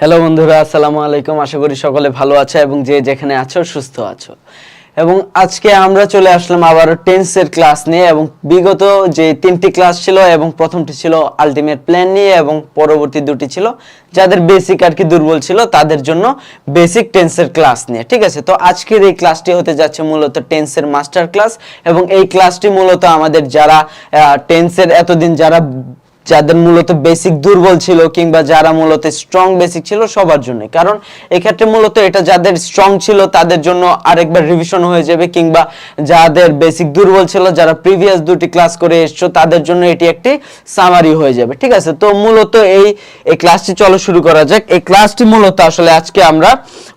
Hello বন্ধুরা, আসসালামু আলাইকুম। আশা করি সকলে ভালো আছো এবং যে যেখানে আছো সুস্থ আছো। এবং আজকে আমরা চলে আসলাম আবার টেন্সের ক্লাস নিয়ে। এবং বিগত যে তিনটি ক্লাস ছিল এবং প্রথমটি ছিল আলটিমেট প্ল্যান নিয়ে এবং পরবর্তী দুটি ছিল যাদের বেসিক আর কি দুর্বল ছিল তাদের জন্য বেসিক টেন্সের ক্লাস নিয়ে। ঠিক আছে, তো আজকের এই ক্লাসটি হতে যাচ্ছে মূলত টেন্সের মাস্টার ক্লাস। এবং এই ক্লাসটি মূলত আমাদের যারা টেন্সের এতদিন যাদের মূলত বেসিক দুর্বল ছিল কিংবা যারা মূলত স্ট্রং বেসিক ছিল সবার জন্য। কারণ এক্ষেত্রে মূলত এটা যাদের স্ট্রং ছিল তাদের জন্য আরেকবার রিভিশন হয়ে যাবে, কিংবা যাদের বেসিক দুর্বল ছিল যারা প্রিভিয়াস দুটি ক্লাস করে এসছো তাদের জন্য এটি একটি সামারি হয়ে যাবে। ঠিক আছে, তো মূলত এই ক্লাসটি চলো শুরু করা যাক। এই ক্লাসটি মূলত আসলে আজকে আমরা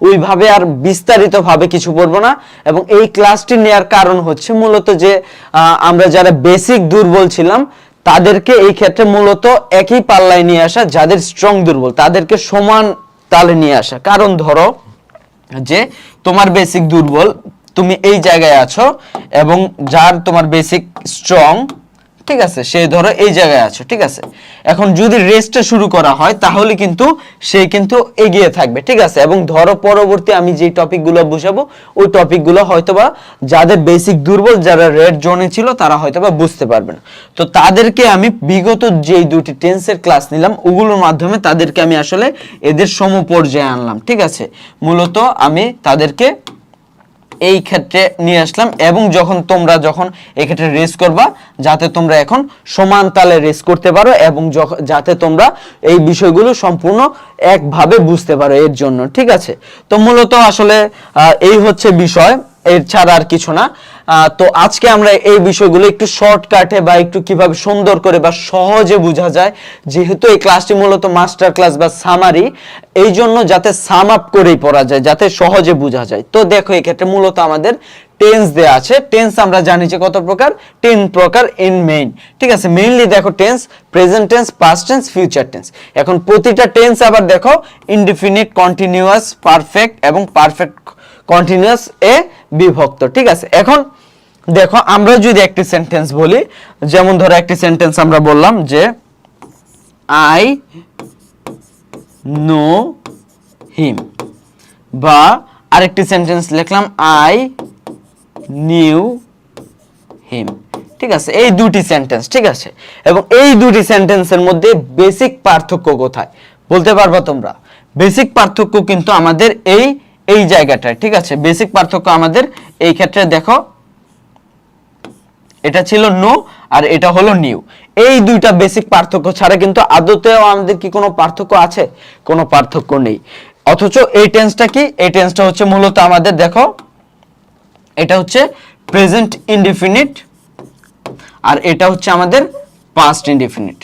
ওইভাবে আর বিস্তারিতভাবে কিছু পড়বো না। এবং এই ক্লাসটি নেওয়ার কারণ হচ্ছে মূলত যে আমরা যারা বেসিক দুর্বল ছিলাম তাদেরকে এই ক্ষেত্রে মূলত একই পাল্লায় নিয়ে আসা, যাদের স্ট্রং দুর্বল তাদেরকে সমান তালে নিয়ে আসা। কারণ ধরো যে তোমার বেসিক দুর্বল, তুমি এই জায়গায় আছো এবং যার তোমার বেসিক স্ট্রং, ঠিক আছে, সে ধরো এই জায়গায় আছো। ঠিক আছে, এখন যদি রেসটা শুরু করা হয় তাহলে কিন্তু সে কিন্তু এগিয়ে থাকবে। ঠিক আছে, এবং ধরো পরবর্তী আমি যে টপিকগুলো বুঝাবো ওই টপিকগুলো হয়তোবা যাদের বেসিক দুর্বল, যারা রেড জোনে ছিল তারা হয়তোবা বুঝতে পারবে না। তো তাদেরকে আমি বিগত যেই দুটি টেন্সের ক্লাস নিলাম ওগুলোর মাধ্যমে তাদেরকে আমি আসলে এদের সমপর্যায়ে আনলাম। ঠিক আছে, মূলত আমি তাদেরকে এই ক্ষেত্রে নিয়ে আসলাম। এবং তোমরা যখন এই ক্ষেত্রে রেস করবা যাতে তোমরা এখন সমান তালে রেস করতে পারো এবং যাতে তোমরা এই বিষয়গুলো সম্পূর্ণ একভাবে বুঝতে পারো এর জন্য। ঠিক আছে, তো মূলত আসলে এই হচ্ছে বিষয়, এর ছাড়া আর কিছু না। তো আজকে আমরা এই বিষয়গুলো একটু শর্টকাটে বা একটু কিভাবে সুন্দর করে বা সহজে বোঝা যায়, যেহেতু এই ক্লাসটি মূলত মাস্টার ক্লাস বা সামারি, এই জন্য যাতে সাম আপ করেই পড়া যায়, যাতে সহজে বোঝা যায়। তো দেখো এই ক্ষেত্রে মূলত আমাদের টেন্স দেয়া আছে। টেন্স আমরা জানি যে কত প্রকার, 10 প্রকার ইন মেইন। ঠিক আছে, মেইনলি দেখো tense, present tense, past tense, future tense. এখন প্রতিটা টেন্স আবার দেখো ইনডিফিনিট, কন্টিনিউয়াস, পারফেক্ট এবং পারফেক্ট কন্টিনিউয়াস এ বিভক্ত। ঠিক আছে, এখন দেখো আমরা যদি একটি সেন্টেন্স বলি, যেমন ধরো একটি সেন্টেন্স আমরা বললাম যে আই নো হিম, বা আরেকটি সেন্টেন্স লিখলাম আই নিউ হিম। ঠিক আছে, এই দুটি সেন্টেন্স। ঠিক আছে, এবং এই দুটি সেন্টেন্সের মধ্যে বেসিক পার্থক্য কোথায় বলতে পারবা তোমরা? বেসিক পার্থক্য কিন্তু আমাদের এই জায়গাটায়। ঠিক আছে, বেসিক পার্থক্য আমাদের এই ক্ষেত্রে দেখো এটা ছিল নো আর এটা হলো নিউ। এই দুইটা বেসিক পার্থক্য ছাড়া কিন্তু আদতেও আমাদের কি কোনো পার্থক্য আছে? কোনো পার্থক্য নেই। অথচ এই টেন্সটা কি? এই টেন্সটা হচ্ছে মূলত আমাদের দেখো এটা হচ্ছে প্রেজেন্ট ইনডিফিনিট আর এটা হচ্ছে আমাদের পাস্ট ইনডিফিনিট।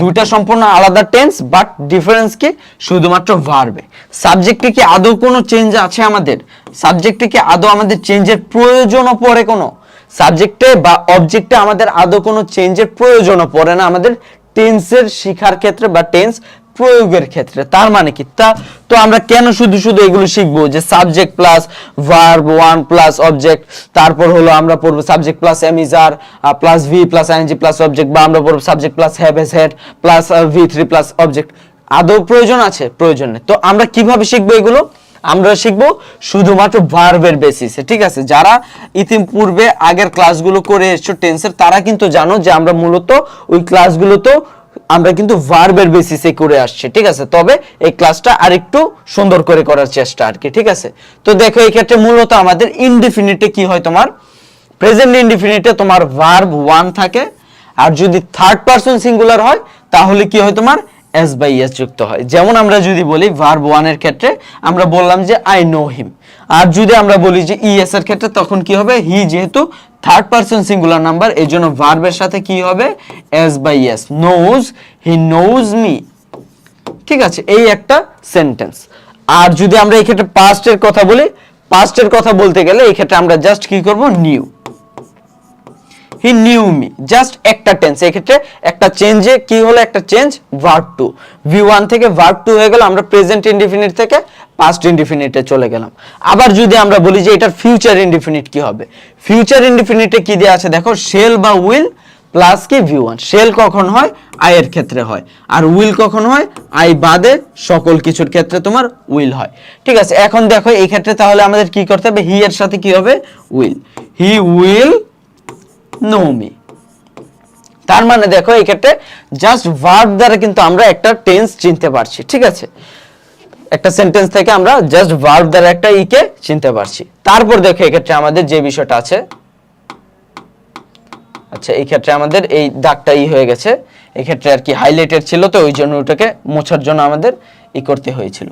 দুইটা সম্পূর্ণ আলাদা টেন্স, বাট ডিফারেন্স কি? শুধুমাত্র ভার্বে। সাবজেক্টে কি আদৌ কোনো চেঞ্জ আছে আমাদের? সাবজেক্টে কি আদৌ আমাদের চেঞ্জের প্রয়োজনও পড়ে? কোনো সাবজেক্টে বা অবজেক্টে আমাদের আদৌ কোনো চেঞ্জের প্রয়োজনও পড়ে না আমাদের টেন্সের শিখার ক্ষেত্রে বা টেন্স প্রয়োগের ক্ষেত্রে। তার মানে কি? তো আমরা কেন শুধু শুধু এগুলো শিখবো যে subject plus verb, one plus object, তারপর হলো আমরা পড়বো subject plus am is are plus V plus ING plus object, বা আমরা পড়বো subject plus have has had plus V3 plus object? আদৌ প্রয়োজন আছে? প্রয়োজন নেই। তো আমরা কিভাবে শিখবো এগুলো? আমরা শিখবো শুধুমাত্র ভার্বের বেসিসে। ঠিক আছে, যারা ইতিপূর্বে আগের ক্লাসগুলো করে এসছো টেন্সের তারা কিন্তু জানো যে আমরা মূলত ওই ক্লাসগুলো তো আমরা কিন্তু ভার্বের বেসিসে করে আসছি। ঠিক আছে, তবে এই ক্লাসটা আরেকটু সুন্দর করে করার চেষ্টা আর কি। ঠিক আছে, তো দেখো এই ক্ষেত্রে মূলত আমাদের ইনডিফিনিটে কি হয়, তোমার প্রেজেন্ট ইনডিফিনিটে তোমার ভার্ব ওয়ান থাকে, আর যদি থার্ড পারসন সিঙ্গুলার হয় তাহলে কি হয়, তোমার এস বাই এস যুক্ত হয়। যেমন আমরা যদি বলি ভার্ব ওয়ান এর ক্ষেত্রে আমরা বললাম যে আই নো হিম, আর যদি আমরা বলি যে ইএস এর ক্ষেত্রে তখন কি হবে, হি যেহেতু থার্ড পারসন সিঙ্গুলার নাম্বার এই জন্য ভার্বের সাথে কি হবে, S by S. Knows, he knows me. ঠিক আছে, এই একটা সেন্টেন্স। আর যদি আমরা এই ক্ষেত্রে পাস্টের কথা বলি, পাস্টের কথা বলতে গেলে এই ক্ষেত্রে আমরা জাস্ট কি করব, new, he knew me. Just একটা টেন্স, এই ক্ষেত্রে একটা চেঞ্জে কি হলো, একটা চেঞ্জ ভার্ব টু, V1 থেকে ভার্ব টু হয়ে গেল, আমরা প্রেজেন্ট ইনডিফিনিট থেকে পাস্ট ইনডিফিনিটে চলে গেলাম। আবার যদি আমরা বলি যে এটার ফিউচার ইনডিফিনিট কি হবে, ফিউচার ইনডিফিনিটে কি দেয়া আছে দেখো, শেল বা উইল, প্লাস কি V1। শেল কখন হয়? আই এর ক্ষেত্রে হয়। আর উইল কখন হয়? আই বাদে সকল কিছুর ক্ষেত্রে তোমার উইল হয়। ঠিক আছে, এখন দেখো এই ক্ষেত্রে তাহলে আমাদের কি করতে হবে? হি এর সাথে কি হবে? Will. He will know me. তার মানে দেখো এই ক্ষেত্রে জাস্ট ভার্ব দ্বারা কিন্তু আমরা একটা টেন্স চিনতে পারছি। ঠিক আছে, একটা সেন্টেন্স থেকে আমরা জাস্ট ভার্ব দ্বারা একটা ইকে চিনতে পারছি। তারপর দেখো এই ক্ষেত্রে আমাদের যে বিষয়টা আছে, আচ্ছা এই ক্ষেত্রে আমাদের এই দাগটা হয়ে গেছে, এই ক্ষেত্রে আর কি হাইলাইটেড ছিল, তো ওই জন্য ওটাকে মোছার জন্য আমাদের করতে হয়েছিল।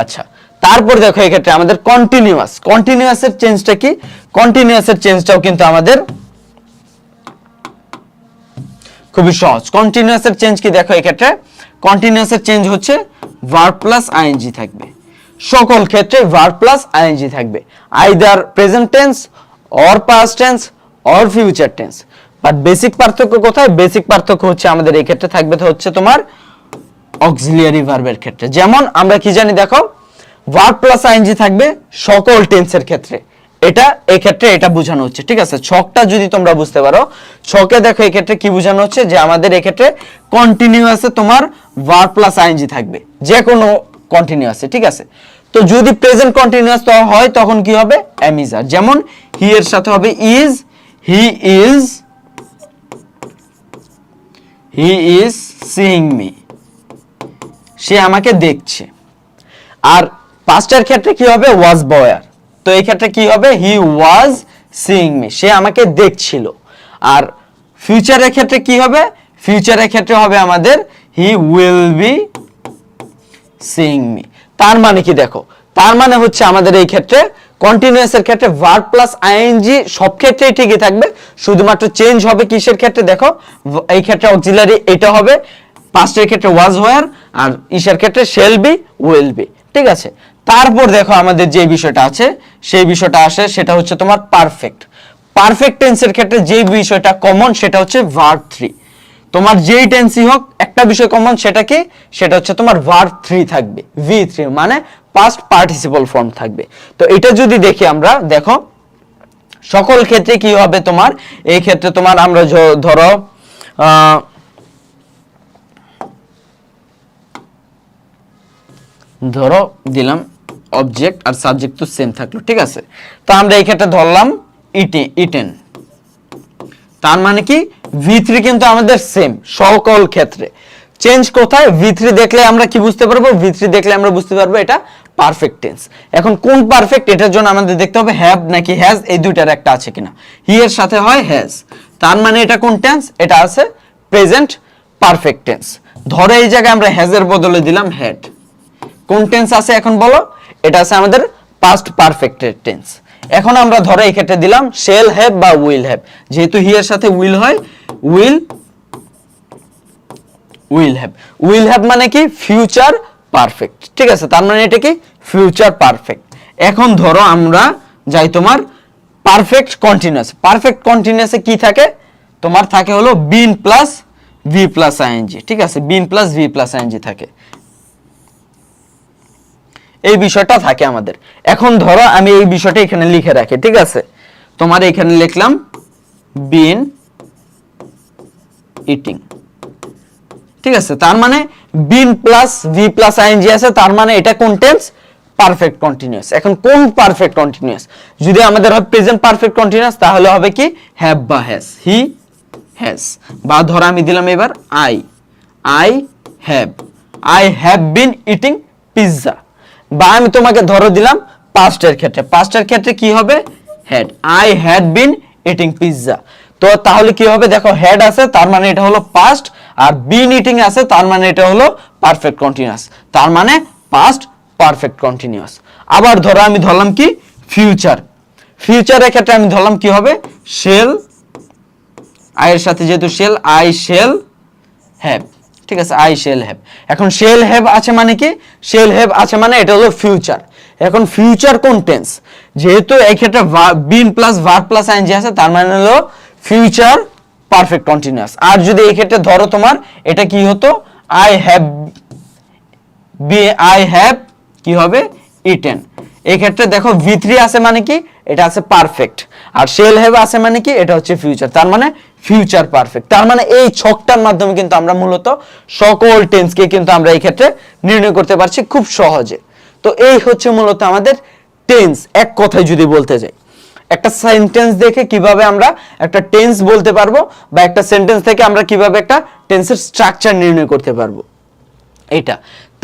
আচ্ছা, তারপর দেখো এই ক্ষেত্রে আমাদের কন্টিনিউয়াসের চেঞ্জটা কি? কন্টিনিউয়াসের চেঞ্জটাও কিন্তু আমাদের খুবই সহজ। কন্টিনিউয়াসের চেঞ্জ কি? দেখো এই ক্ষেত্রে কন্টিনিউয়াসের চেঞ্জ হচ্ছে ভার্ব প্লাস আইএনজি থাকবে। সকল ক্ষেত্রে ভার্ব প্লাস আইএনজি থাকবে, either present tense or past tense or future tense. But basic পার্থক্য কোথায়? বেসিক পার্থক্য হচ্ছে আমাদের এই ক্ষেত্রে থাকবে তো হচ্ছে তোমার অক্সিলিয়ারি ভার্বের ক্ষেত্রে। যেমন আমরা কি জানি, দেখো ভার্ব প্লাস আইএনজি থাকবে সকল টেন্সের ক্ষেত্রে, এটা এই ক্ষেত্রে এটা বোঝানো হচ্ছে। ঠিক আছে, ছকটা যদি তোমরা বুঝতে পারো, ছকে দেখো এই ক্ষেত্রে কি বোঝানো হচ্ছে, যে আমাদের এই ক্ষেত্রে কন্টিনিউয়াসে তোমার ভার্ব প্লাস আইএনজি থাকবে, যে কোনো কন্টিনিউয়াসে। ঠিক আছে, তো যদি প্রেজেন্ট কন্টিনিউয়াস হয় তখন কি হবে? Am is are. যেমন হি এর সাথে হবে is, he is seeing me, সে আমাকে দেখছে। আর পাস্টের ক্ষেত্রে কি হবে? ওয়াজ বয়ার, তো এই ক্ষেত্রে কি হবে? হি ওয়াজ সিইং মি, সে আমাকে দেখছিল। আর ফিউচারের ক্ষেত্রে কি হবে? ফিউচারের ক্ষেত্রে হবে আমাদের হি উইল বি সিইং মি। তার মানে কি? দেখো তার মানে হচ্ছে আমাদের এই ক্ষেত্রে কন্টিনিউয়াসের ক্ষেত্রে ভার্ব প্লাস আইএনজি সব ক্ষেত্রেই ঠিকই থাকবে, শুধুমাত্র চেঞ্জ হবে কিসের ক্ষেত্রে? দেখো এই ক্ষেত্রে অক্সিলারি এটা হবে, পাস্টের ক্ষেত্রে ওয়াজ ওয়্যার, আর ইসের ক্ষেত্রে শেল বি উইল বি। ঠিক আছে, তারপর দেখো আমাদের যে বিষয়টা আছে, সেই বিষয়টা আসে, সেটা হচ্ছে তোমার পারফেক্ট। পারফেক্ট টেন্সের ক্ষেত্রে যে বিষয়টা কমন সেটা হচ্ছে ভার্ব 3। তোমার যেই টেন্সই হোক একটা বিষয় কমন, সেটা কি? সেটা হচ্ছে তোমার ভার্ব 3 থাকবে, V3, মানে পাস্ট পার্টিসিপল ফর্ম থাকবে। তো এটা যদি দেখি আমরা, দেখো সকল ক্ষেত্রে কি হবে তোমার? এই ক্ষেত্রে তোমার আমরা ধরো দিলাম অবজেক্ট আর সাবজেক্ট তো সেম থাকলো। ঠিক আছে, তো আমরা এই ক্ষেত্রে ধরলাম ইটেন, তার মানে কি V3 কিন্তু আমাদের সেম সকল ক্ষেত্রে। চেঞ্জ কোথায়? V3 দেখলে আমরা কি বুঝতে পারবো? V3 দেখলে আমরা বুঝতে পারবো এটা পারফেক্ট টেন্স। এখন কোন পারফেক্ট, এটার জন্য আমাদের দেখতে হবে হ্যাভ নাকি হ্যাজ, এই দুইটার একটা আছে কিনা। হি এর সাথে হয় হ্যাজ, তার মানে এটা কোন টেন্স? এটা আছে প্রেজেন্ট পারফেক্ট টেন্স। ধরো এই জায়গায় আমরা হ্যাজ এর বদলে দিলাম হ্যাড, কোন টেন্স আছে এখন বলো? এটা আছে আমাদের পাস্ট পারফেক্ট টেন্স। এখন আমরা ধরো এই ক্ষেত্রে দিলাম শেল হ্যাভ বা উইল হ্যাভ, যেহেতু হি এর সাথে উইল হয়, উইল হ্যাভ মানে কি? Future perfect. ঠিক আছে, তার মানে এটা কি? Future perfect. এখন ধরো আমরা যাই তোমার পারফেক্ট কন্টিনিউয়াস। পারফেক্ট কন্টিনিউয়াসে কি থাকে? তোমার থাকে হলো been plus V plus ING. ঠিক আছে, been plus V plus ING থাকে, এই বিষয়টা থাকে আমাদের। এখন ধরো আমি এই বিষয়টা এখানে লিখে রাখি। ঠিক আছে, তোমার এখানে লিখলাম বিন ইটিং। ঠিক আছে, তার মানে been plus V plus ING আছে, তার মানে এটা কোন টেন্স? Perfect continuous. এখন কোন পারফেক্ট কন্টিনিউয়াস? যদি আমাদের হয় প্রেজেন্ট পারফেক্ট কন্টিনিউয়াস, তাহলে হবে কি? হ্যাভ বা হ্যাজ, হি হ্যাজ। বা ধরো আমি দিলাম এবার I have been eating pizza. বা আমি তোমাকে ধরো দিলাম পাস্টের ক্ষেত্রে, পাস্টের ক্ষেত্রে কি হবে? Had, I had been eating pizza. তো তাহলে কি হবে? দেখো হ্যাড আছে, তার মানে এটা হলো পাস্ট, আর বিন ইটিং আছে, তার মানে এটা হলো পারফেক্ট কন্টিনিউয়াস, তার মানে পাস্ট পারফেক্ট কন্টিনিউয়াস। আবার ধরো আমি ধরলাম কি? ফিউচারের ক্ষেত্রে আমি ধরলাম কি হবে? শেল, আই এর সাথে যেহেতু শেল, আই শেল হ্যাভ। ঠিক আছে, আই শেল হ্যাভ। এখন শেল হ্যাভ আছে মানে কি? শেল হ্যাভ আছে মানে এটা হলো ফিউচার। এখন ফিউচার কোন টেন্স? যেহেতু এই ক্ষেত্রে been plus verb plus ING আছে, তার মানে হলো ফিউচার পারফেক্ট কন্টিনিউয়াস। আর যদি এই ক্ষেত্রে ধরো তোমার এটা কি হতো? আই হ্যাভ কি হবে? ইটেন। এই ক্ষেত্রে দেখো V3 আছে মানে কি? এটা আছে পারফেক্ট, আর শেল হ্যাভ আছে মানে কি, এটা হচ্ছে ফিউচার, তার মানে ফিউচার পারফেক্ট। তার মানে এই ছকটার মাধ্যমে কিন্তু আমরা মূলত সকল টেন্সকে কিন্তু আমরা এই ক্ষেত্রে নির্ণয় করতে পারছি খুব সহজে। তো এই হচ্ছে মূলত আমাদের টেন্স। এক কথায় যদি বলতে যাই, একটা সেন্টেন্স দেখে কিভাবে আমরা একটা টেন্স বলতে পারবো, বা একটা সেন্টেন্স থেকে আমরা কিভাবে একটা টেন্সের স্ট্রাকচার নির্ণয় করতে পারবো, এটা।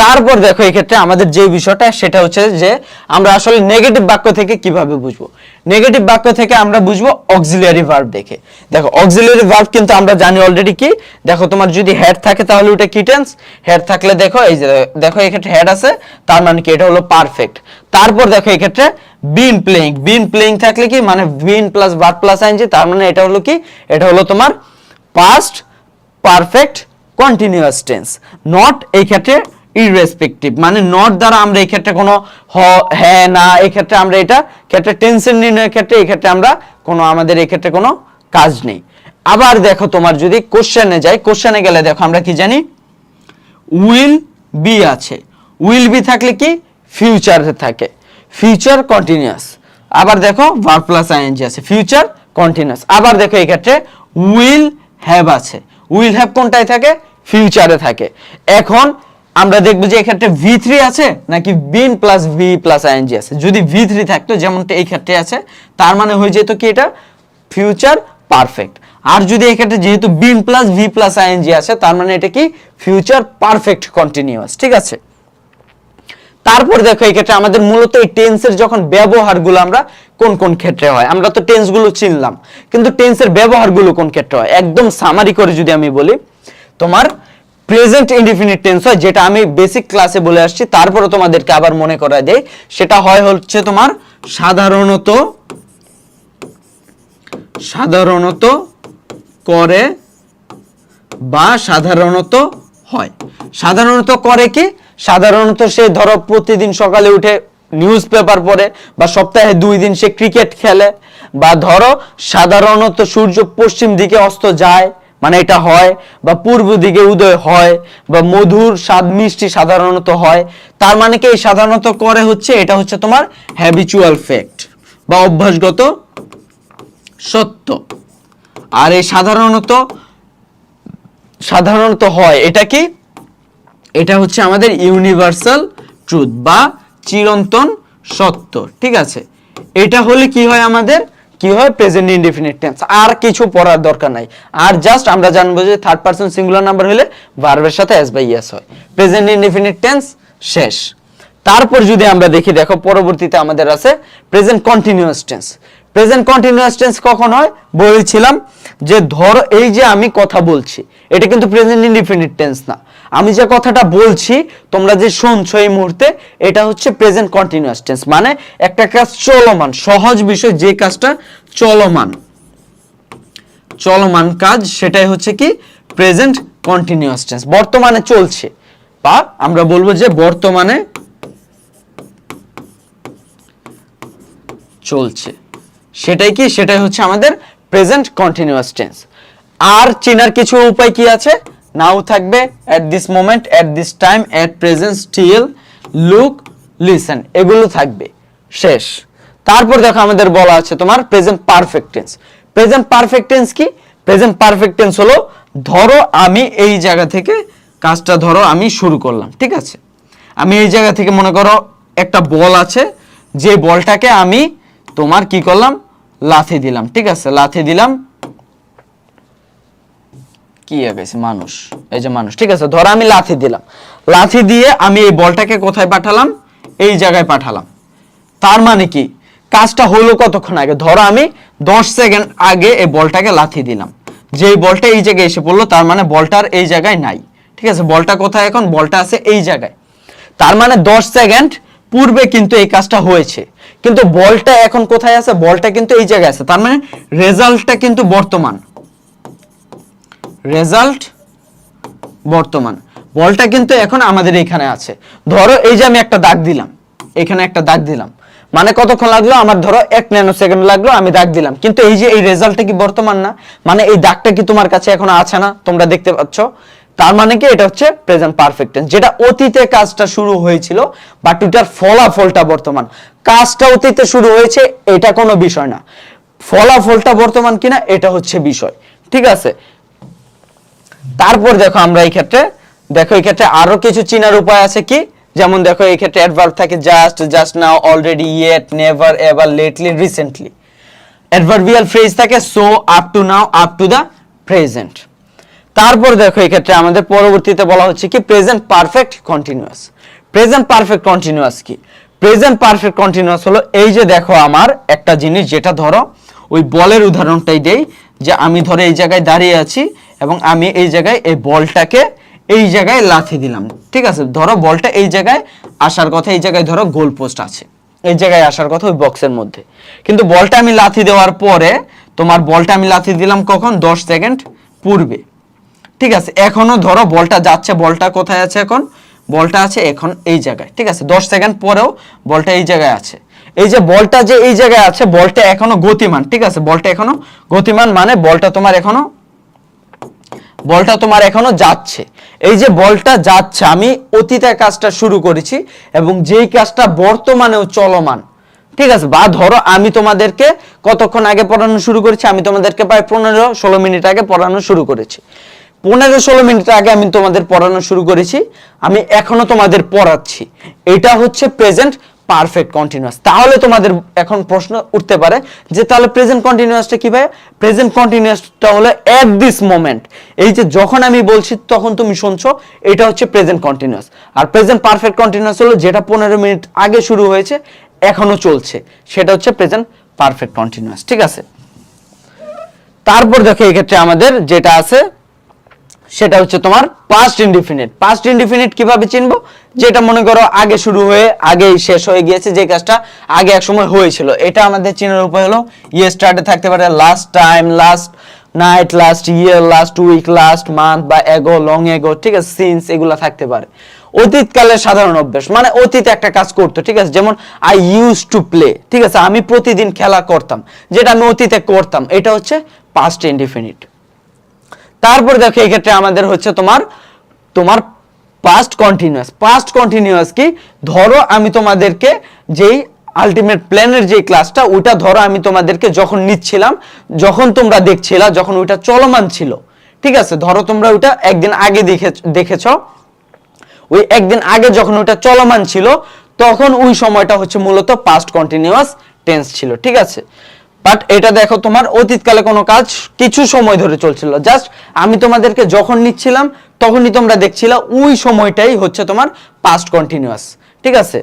তারপর দেখো এক্ষেত্রে আমাদের যে বিষয়টা সেটা হচ্ছে যে আমরা আসলে নেগেটিভ বাক্য থেকে কিভাবে বুঝবো। নেগেটিভ বাক্য থেকে আমরা বুঝবো অক্সিলিয়ারি ভার্ব দেখে। দেখো অক্সিলিয়ারি ভার্ব কিন্তু আমরা জানি অলরেডি কি, দেখো তোমার যদি হেড থাকে তাহলে ওটা কি টেন্স, হেড থাকলে দেখো এই যে দেখো এক্ষেত্রে হেড আছে, তার মানে কি এটা হলো পারফেক্ট। তারপর দেখো এক্ষেত্রে বিন প্লেইং, বিন প্লেইং থাকলে কি মানে been plus verb plus ING, তার মানে এটা হলো কি, এটা হলো তোমার past perfect continuous tense. Not এই ক্ষেত্রে ইররেসপেক্টিভ, মানে নট দ্বারা আমরা এই ক্ষেত্রে কোনো হ্যাঁ না, এই ক্ষেত্রে আমরা এটা ক্ষেত্রে টেন্সের নির্ণয়ের ক্ষেত্রে এই ক্ষেত্রে আমরা কোনো আমাদের এই ক্ষেত্রে কোনো কাজ নেই। আবার দেখো তোমার যদি কোশ্চেনে যাই, কোশ্চেনে গেলে দেখো আমরা কি জানি, উইল বি আছে, উইল বি থাকলে কি ফিউচারে থাকে, ফিউচার কন্টিনিউয়াস। আবার দেখো ভার্ব প্লাস আইএনজি আছে, ফিউচার কন্টিনিউয়াস। আবার দেখো এই ক্ষেত্রে উইল হ্যাভ আছে, উইল হ্যাভ কোনটায় থাকে, ফিউচারে থাকে। এখন আমরা দেখবো যে এক্ষেত্রে V3 আছে নাকি been plus V plus ING আছে। যদি V3 থাকতো যেমনটা এই ক্ষেত্রে আছে, তার মানে হয়ে যেত কি এটা ফিউচার পারফেক্ট। আর যদি এক্ষেত্রে যেহেতু been plus V plus ING আছে, তার মানে এটা কি ফিউচার পারফেক্ট কন্টিনিউয়াস, ঠিক আছে। তারপর দেখো এই ক্ষেত্রে আমাদের মূলত এই টেন্সের যখন ব্যবহারগুলো আমরা কোন কোন ক্ষেত্রে হয়, আমরা তো টেন্সগুলো চিনলাম, কিন্তু টেন্সের ব্যবহারগুলো কোন ক্ষেত্রে হয় একদম সামারি করে যদি আমি বলি, তোমার প্রেজেন্ট ইনডিফিনিট টেন্স হয়, যেটা আমি বেসিক ক্লাসে বলে আসছি, তারপরে তোমাদেরকে আবার মনে করায় দেই। সেটা হয় হচ্ছে তোমার সাধারণত করে বা সাধারণত হয়। সাধারণত করে কি, সাধারণত সে ধরো প্রতিদিন সকালে উঠে নিউজ পেপার পড়ে, বা সপ্তাহে 2 দিন সে ক্রিকেট খেলে, বা ধরো সাধারণত সূর্য পশ্চিম দিকে অস্ত যায়, মানে এটা হয়, বা পূর্ব দিকে উদয় হয়, বা মধুর স্বাদ মিষ্টি সাধারণত হয়। তার মানে কি এই সাধারণত করে হচ্ছে এটা হচ্ছে তোমার হ্যাবিচুয়াল ফ্যাক্ট বা অভ্যাসগত সত্য। আর এই সাধারণত হয় এটা কি, এটা হচ্ছে আমাদের ইউনিভার্সাল ট্রুথ বা চিরন্তন সত্য, ঠিক আছে। এটা হলে কি হয় আমাদের, কি হয় প্রেজেন্ট ইনডিফিনিট টেন্স। আর কিছু পড়ার দরকার নাই, আর জাস্ট আমরা জানবো যে থার্ড পারসন সিঙ্গুলার নাম্বার হলে ভার্বের সাথে এস বাই এস হয়, প্রেজেন্ট ইনডিফিনিট টেন্স শেষ। তারপর যদি আমরা দেখি, দেখো পরবর্তীতে আমাদের আছে present continuous tense. Present continuous tense কখন হয় বলেছিলাম যে ধরো এই যে আমি কথা বলছি, এটা কিন্তু প্রেজেন্ট ইনডিফিনিট টেন্স না, আমি যে কথাটা বলছি তোমরা যে শুনছো এই মুহূর্তে, এটা হচ্ছে প্রেজেন্ট কন্টিনিউয়াস টেন্স। মানে একটা কাজ চলমান, সহজ বিষয়, যে কাজটা চলমান কাজ, সেটাই হচ্ছে কি প্রেজেন্ট কন্টিনিউয়াস টেন্স, বর্তমানে চলছে, বা আমরা বলবো যে বর্তমানে চলছে, সেটাই কি, সেটাই হচ্ছে আমাদের প্রেজেন্ট কন্টিনিউয়াস টেন্স। আর চেনার কিছু উপায় কি আছে, নাও থাকবে, at this moment, at this time, at present, still, look, listen, এগুলো থাকবে শেষ। তারপর দেখো আমাদের বলা আছে তোমার present perfect tense. Present perfect tense কি, প্রেজেন্ট পারফেক্ট টেন্স হলো ধরো আমি এই জায়গা থেকে কাজটা ধরো আমি শুরু করলাম, ঠিক আছে। আমি এই জায়গা থেকে মনে করো একটা বল আছে, যে বলটাকে আমি তোমার কি করলাম, লাথি দিলাম, ঠিক আছে, লাথি দিলাম, কি গেছে মানুষ, এই যে মানুষ, ঠিক আছে। ধরো আমি লাথি দিলাম, লাথি দিয়ে আমি এই বলটাকে কোথায় পাঠালাম, এই জায়গায় পাঠালাম। তার মানে কি কাজটা হলো কতক্ষণ আগে, ধরো আমি 10 সেকেন্ড আগে এই বলটাকে লাথি দিলাম, যেই বলটা এই জায়গায় এসে পড়লো, তার মানে বলটার এই জায়গায় নাই, ঠিক আছে। বলটা কোথায় এখন, বলটা আছে এই জায়গায়, তার মানে 10 সেকেন্ড পূর্বে কিন্তু এই কাজটা হয়েছে, কিন্তু বলটা এখন কোথায় আছে, বলটা কিন্তু এই জায়গায় আছে, তার মানে রেজাল্টটা কিন্তু বর্তমান, বলটা কিন্তু এখন আমাদের এখানে আছে। ধরো এই যে আমি একটা দাগ দিলাম, এখানে একটা দাগ দিলাম, মানে কতক্ষণ লাগলো আমার, ধরো 1 ন্যানো সেকেন্ড লাগলো, আমি দাগ দিলাম, কিন্তু এই যে এই রেজাল্টটা কি বর্তমান না, মানে এই দাগটা কি তোমার কাছে এখন আছে না, তোমরা দেখতে পাচ্ছ, তার মানে কি এটা হচ্ছে প্রেজেন্ট পারফেক্ট টেন্স, যেটা অতীতে কাজটা শুরু হয়েছিল বাট এটার ফলাফলটা বর্তমান। কাজটা অতীতে শুরু হয়েছে এটা কোনো বিষয় না, ফলাফলটা বর্তমান কিনা এটা হচ্ছে বিষয়, ঠিক আছে। তারপর দেখো আমরা এই ক্ষেত্রে আরো কিছু চিনার উপায় আছে কি, যেমন দেখো এই ক্ষেত্রে অ্যাডভার্ব থাকে just, just now, already, yet, never, ever, lately, recently. Adverbial phrase থাকে so, up to now, up to the present. তারপর দেখো এই ক্ষেত্রে আমাদের পরবর্তীতে বলা হচ্ছে কি present perfect continuous. Present perfect continuous কি? প্রেজেন্ট পারফেক্ট কন্টিনিউয়াস হলো এই যে দেখো আমার একটা জিনিস, যেটা ধরো ওই বলের উদাহরণটাই দেই, যে আমি ধরো এই জায়গায় দাঁড়িয়ে আছি এবং আমি এই জায়গায় এই বলটাকে এই জায়গায় লাথি দিলাম, ঠিক আছে। ধরো বলটা এই জায়গায় আসার কথা, এই জায়গায় ধরো গোল পোস্ট আছে, এই জায়গায় আসার কথা ওই বক্সের মধ্যে, কিন্তু বলটা আমি লাথি দেওয়ার পরে তোমার বলটা আমি লাথি দিলাম কখন? 10 সেকেন্ড পূর্বে, ঠিক আছে। এখনো ধরো বলটা যাচ্ছে, বলটা কোথায় আছে এখন? বলটা আছে এখন এই জায়গায়, ঠিক আছে। 10 সেকেন্ড পরেও বলটা এই জায়গায় আছে। এই যে বলটা যে এই জায়গায় আছে, বলটা এখনো গতিমান, ঠিক আছে। বলটা এখনো গতিমান মানে বলটা তোমার এখনো যাচ্ছে। এই যে বলটা যাচ্ছে, আমি অতীতে কাজটা শুরু করেছি এবং যেই কাজটা বর্তমানেও চলমান, ঠিক আছে। বা ধরো আমি তোমাদেরকে কতক্ষণ আগে পড়ানো শুরু করেছি? আমি তোমাদেরকে প্রায় 15-16 মিনিট আগে পড়ানো শুরু করেছি। 15-16 মিনিট আগে আমি তোমাদের পড়ানো শুরু করেছি, আমি এখনো তোমাদের পড়াচ্ছি। এটা হচ্ছে প্রেজেন্ট পারফেক্ট কন্টিনিউয়াস। তাহলে তোমাদের এখন প্রশ্ন উঠতে পারে যে তাহলে প্রেজেন্ট কন্টিনিউয়াসটা কি ভাই? প্রেজেন্ট কন্টিনিউয়াসটা হলো এট দিস মোমেন্ট, এই যে যখন আমি বলছি তখন তুমি শুনছো, এটা হচ্ছে প্রেজেন্ট কন্টিনিউয়াস। আর প্রেজেন্ট পারফেক্ট কন্টিনিউয়াস হলো যেটা 15 মিনিট আগে শুরু হয়েছে এখনো চলছে, সেটা হচ্ছে প্রেজেন্ট পারফেক্ট কন্টিনিউয়াস, ঠিক আছে। তারপর দেখো এই ক্ষেত্রে আমাদের যেটা আছে সেটা হচ্ছে তোমার পাস্ট ইনডিফিনিট। পাস্ট ইনডিফিনিট কিভাবে চিনবো? যেটা মনে করো আগে শুরু হয়ে আগেই শেষ হয়ে গিয়েছে, যে কাজটা আগে এক সময় হয়েছিল, এটা আমাদের চিনার উপায় হলো ইয়েস্টারডে থাকতে পারে, last time, last night, last year, last week, last month বা এগো, লং এগো, ঠিক আছে, সিন্স, এগুলা থাকতে পারে। অতীতকালের সাধারণ অভ্যাস মানে অতীতে একটা কাজ করতো, ঠিক আছে। যেমন আই ইউজ টু প্লে, ঠিক আছে, আমি প্রতিদিন খেলা করতাম, যেটা আমি অতীতে করতাম, এটা হচ্ছে পাস্ট ইনডিফিনিট। তারপর দেখো এই ক্ষেত্রে আমাদের হচ্ছে তোমার পাস্ট কন্টিনিউয়াস। পাস্ট কন্টিনিউয়াস কি? ধরো আমি তোমাদেরকে যেই আলটিমেট প্ল্যানের যে ক্লাসটা, ওটা ধরো আমি তোমাদেরকে যখন নিচ্ছিলাম, যখন তোমরা দেখছিলা, যখন ওইটা চলমান ছিল, ঠিক আছে। ধরো তোমরা ওইটা একদিন আগে দেখেছো, ওই একদিন আগে যখন ওইটা চলমান ছিল তখন ওই সময়টা হচ্ছে মূলত পাস্ট কন্টিনিউয়াস টেন্স ছিল, ঠিক আছে। বাট এটা দেখো তোমার অতীতকালে কোনো কাজ কিছু সময় ধরে চলছিল, জাস্ট আমি তোমাদেরকে যখন নিচ্ছিলাম তখনই তোমরা দেখছিলা, ওই সময়টাই হচ্ছে তোমার পাস্ট কন্টিনিউয়াস, ঠিক আছে।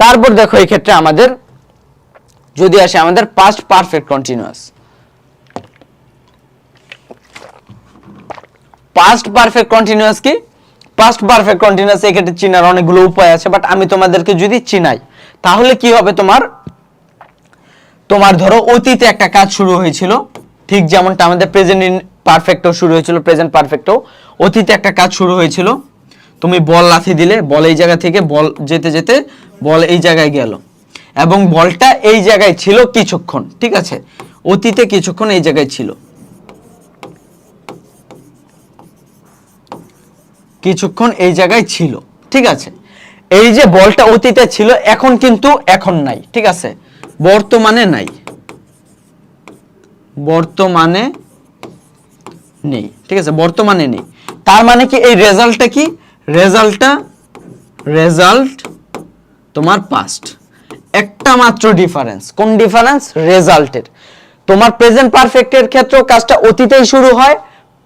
তারপর দেখো এই ক্ষেত্রে আমাদের যদি আসে আমাদের past perfect continuous. Past perfect continuous কি? পাস্ট পারফেক্ট কন্টিনিউয়াস এই ক্ষেত্রে চিনার অনেকগুলো উপায় আছে, বাট আমি তোমাদেরকে যদি চিনাই তাহলে কি হবে? তোমার ধরো অতীতে একটা কাজ শুরু হয়েছিল, ঠিক যেমনটা আমাদের প্রেজেন্ট পারফেক্টও শুরু হয়েছিল, প্রেজেন্ট পারফেক্টও অতীতে একটা কাজ শুরু হয়েছিল, তুমি বল লাথি দিলে, বল এই জায়গা থেকে বল যেতে যেতে বল এই জায়গায় গেল এবং বলটা এই জায়গায় ছিল কিছুক্ষণ, ঠিক আছে। অতীতে কিছুক্ষণ এই জায়গায় ছিল, কিছুক্ষণ এই জায়গায় ছিল, ঠিক আছে। এই যে বলটা অতীতে ছিল এখন কিন্তু এখন নাই, ঠিক আছে, বর্তমানে নাই, বর্তমানে নেই, ঠিক আছে, বর্তমানে নেই। তার মানে কি এই রেজাল্টটা কি? রেজাল্ট তোমার পাস্ট। একটা মাত্র ডিফারেন্স, কোন ডিফারেন্স? রেজাল্টের। তোমার প্রেজেন্ট পারফেক্টের ক্ষেত্রেও কাজটা অতীতেই শুরু হয়,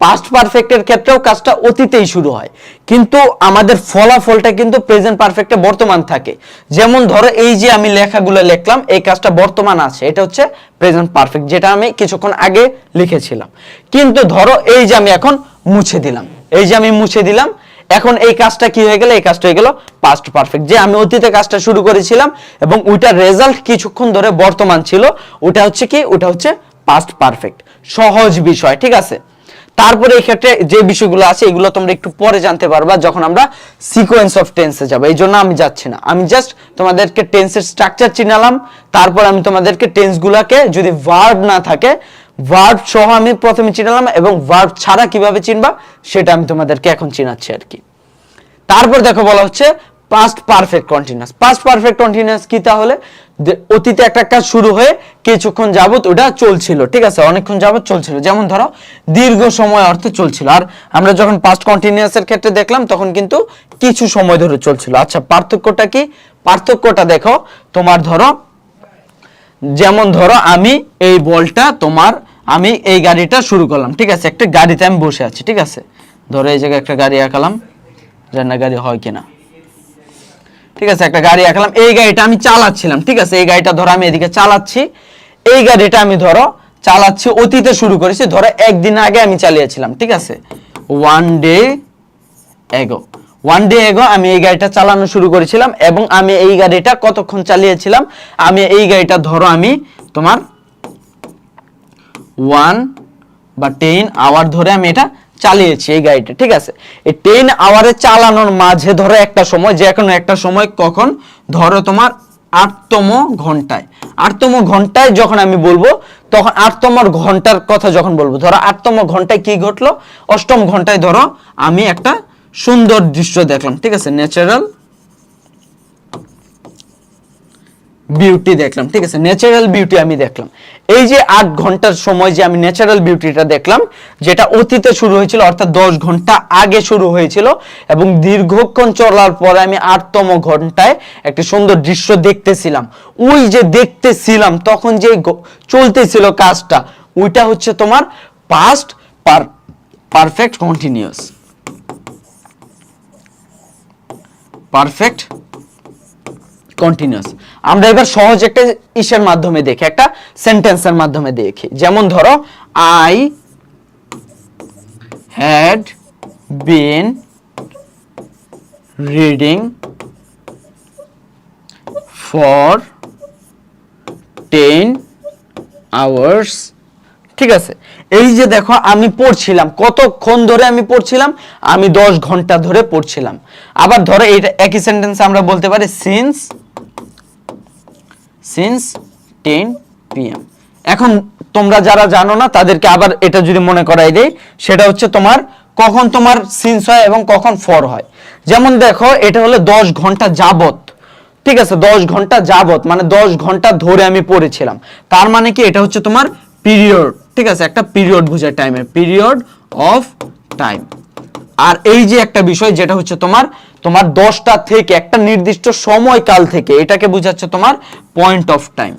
পাস্ট পারফেক্টের ক্ষেত্রেও কাজটা অতীতেই শুরু হয়, কিন্তু আমাদের ফলাফলটা কিন্তু প্রেজেন্ট পারফেক্টে বর্তমান থাকে। যেমন ধরো এই যে আমি লেখাগুলো লিখলাম, এই কাজটা বর্তমান আছে, এটা হচ্ছে প্রেজেন্ট পারফেক্ট, যেটা আমি কিছুক্ষণ আগে লিখেছিলাম। কিন্তু ধরো এই যে আমি এখন মুছে দিলাম, এই যে আমি মুছে দিলাম, এখন এই কাজটা কি হয়ে গেল? এই কাজটা হয়ে গেল পাস্ট পারফেক্ট। যে আমি অতীতে কাজটা শুরু করেছিলাম এবং ওইটার রেজাল্ট কিছুক্ষণ ধরে বর্তমান ছিল, ওটা হচ্ছে কি? ওটা হচ্ছে পাস্ট পারফেক্ট। সহজ বিষয়, ঠিক আছে। তারপরে এই ক্ষেত্রে যে বিষয়গুলো আছে এগুলো তোমরা একটু পরে জানতে পারবা যখন আমরা সিকোয়েন্স অফ টেন্সে যাব, এই জন্য আমি যাচ্ছি না, আমি জাস্ট তোমাদেরকে টেন্সের স্ট্রাকচার চিনালাম। তারপর আমি তোমাদেরকে টেন্সগুলোকে যদি ভার্ব না থাকে ভার্ব সহ আমি প্রথমে চিনালাম এবং ভার্ব ছাড়া কিভাবে চিনবা সেটা আমি তোমাদেরকে এখন চিনাচ্ছি আর কি। তারপর দেখো বলা হচ্ছে past perfect continuous. Past perfect continuous কি? তাহলে অতীতে একটা কাজ শুরু হয়ে কিছুক্ষণ যাবত ওটা চলছিল, ঠিক আছে, অনেকক্ষণ যাবত চলছিল, যেমন ধরো দীর্ঘ সময় অর্থে চলছিল। আর আমরা যখন পাস্ট কন্টিনিউয়াসের ক্ষেত্রে দেখলাম তখন কিন্তু কিছু সময় ধরে চলছিল। আচ্ছা, পার্থক্যটা কি? পার্থক্যটা দেখো, তোমার ধরো যেমন ধরো আমি এই বলটা আমি এই গাড়িটা শুরু করলাম, ঠিক আছে, একটা গাড়িতে আমি বসে আছি, ঠিক আছে, ধরো এই জায়গায় একটা গাড়ি আঁকালাম, জানি না গাড়ি হয় কিনা, ঠিক আছে, একটা গাড়ি আঁকলাম, এই গাড়িটা আমি চালাচ্ছিলাম, ঠিক আছে, এই গাড়িটা ধরো আমি এদিকে চালাচ্ছি, এই গাড়িটা আমি ধরো চালাচ্ছি, অতীতে শুরু করেছি, ধরো একদিন আগে আমি চালিয়েছিলাম, ঠিক আছে, ওয়ান ডে এগো আমি এই গাড়িটা চালানো শুরু করেছিলাম এবং আমি এই গাড়িটা কতক্ষণ চালিয়েছিলাম, আমি এই গাড়িটা ধরো আমি তোমার 1 বা 10 আওয়ার ধরে আমি এটা চালিয়েছি এই গাড়িটা, ঠিক আছে। এই 10 আওয়ারে চালানোর মাঝে ধরো একটা সময়, যে কোনো একটা সময় কখন, ধরো তোমার 8তম ঘন্টায় যখন আমি বলবো, তখন 8তম ঘন্টার কথা যখন বলবো, ধরো 8তম ঘন্টায় কি ঘটলো, 8ম ঘন্টায় ধরো আমি একটা সুন্দর দৃশ্য দেখলাম, ঠিক আছে, ন্যাচারাল বিউটি দেখলাম, ঠিক আছে, ন্যাচারাল বিউটি আমি দেখলাম। এই যে 8 ঘন্টার সময় যে আমি ন্যাচারাল বিউটিটা দেখলাম, যেটা অতীতে শুরু হয়েছিল, অর্থাৎ 10 ঘন্টা আগে শুরু হয়েছিল এবং দীর্ঘক্ষণ চলার পরে আমি 8তম ঘন্টায় একটা সুন্দর দৃশ্য দেখতেছিলাম। ওই যে দেখতেছিলাম তখন যে চলতেছিল কাজটা, ওইটা হচ্ছে তোমার past perfect continuous, perfect continuous. আমরা এবার সহজ একটা ইসের মাধ্যমে দেখি, একটা সেন্টেন্সের মাধ্যমে দেখি, যেমন ধরো I had been reading for 10 hours, ঠিক আছে। এই যে দেখো আমি পড়ছিলাম, কতক্ষণ ধরে আমি পড়ছিলাম, আমি 10 ঘন্টা ধরে পড়ছিলাম। আবার ধরো এটা একই সেন্টেন্স আমরা বলতে পারি সিন্স 10 PM। এখন তোমরা যারা জানো না তাদেরকে আবার এটা যদি মনে করাই দেই, সেটা হচ্ছে তোমার কখন তোমার সিন্স হয় এবং কখন ফর হয়। যেমন দেখো এটা হলো 10 ঘন্টা যাবত, ঠিক আছে, 10 ঘন্টা যাবত মানে 10 ঘন্টা ধরে আমি পড়েছিলাম, তার মানে কি এটা হচ্ছে তোমার পিরিয়ড, ঠিক আছে, একটা পিরিয়ড বোঝায় টাইমের, পিরিয়ড অফ টাইম। আর এই যে একটা বিষয় যেটা হচ্ছে তোমার 10টা থেকে একটা নির্দিষ্ট সময়কাল থেকে, এটাকে বোঝাচ্ছে তোমার পয়েন্ট অফ টাইম।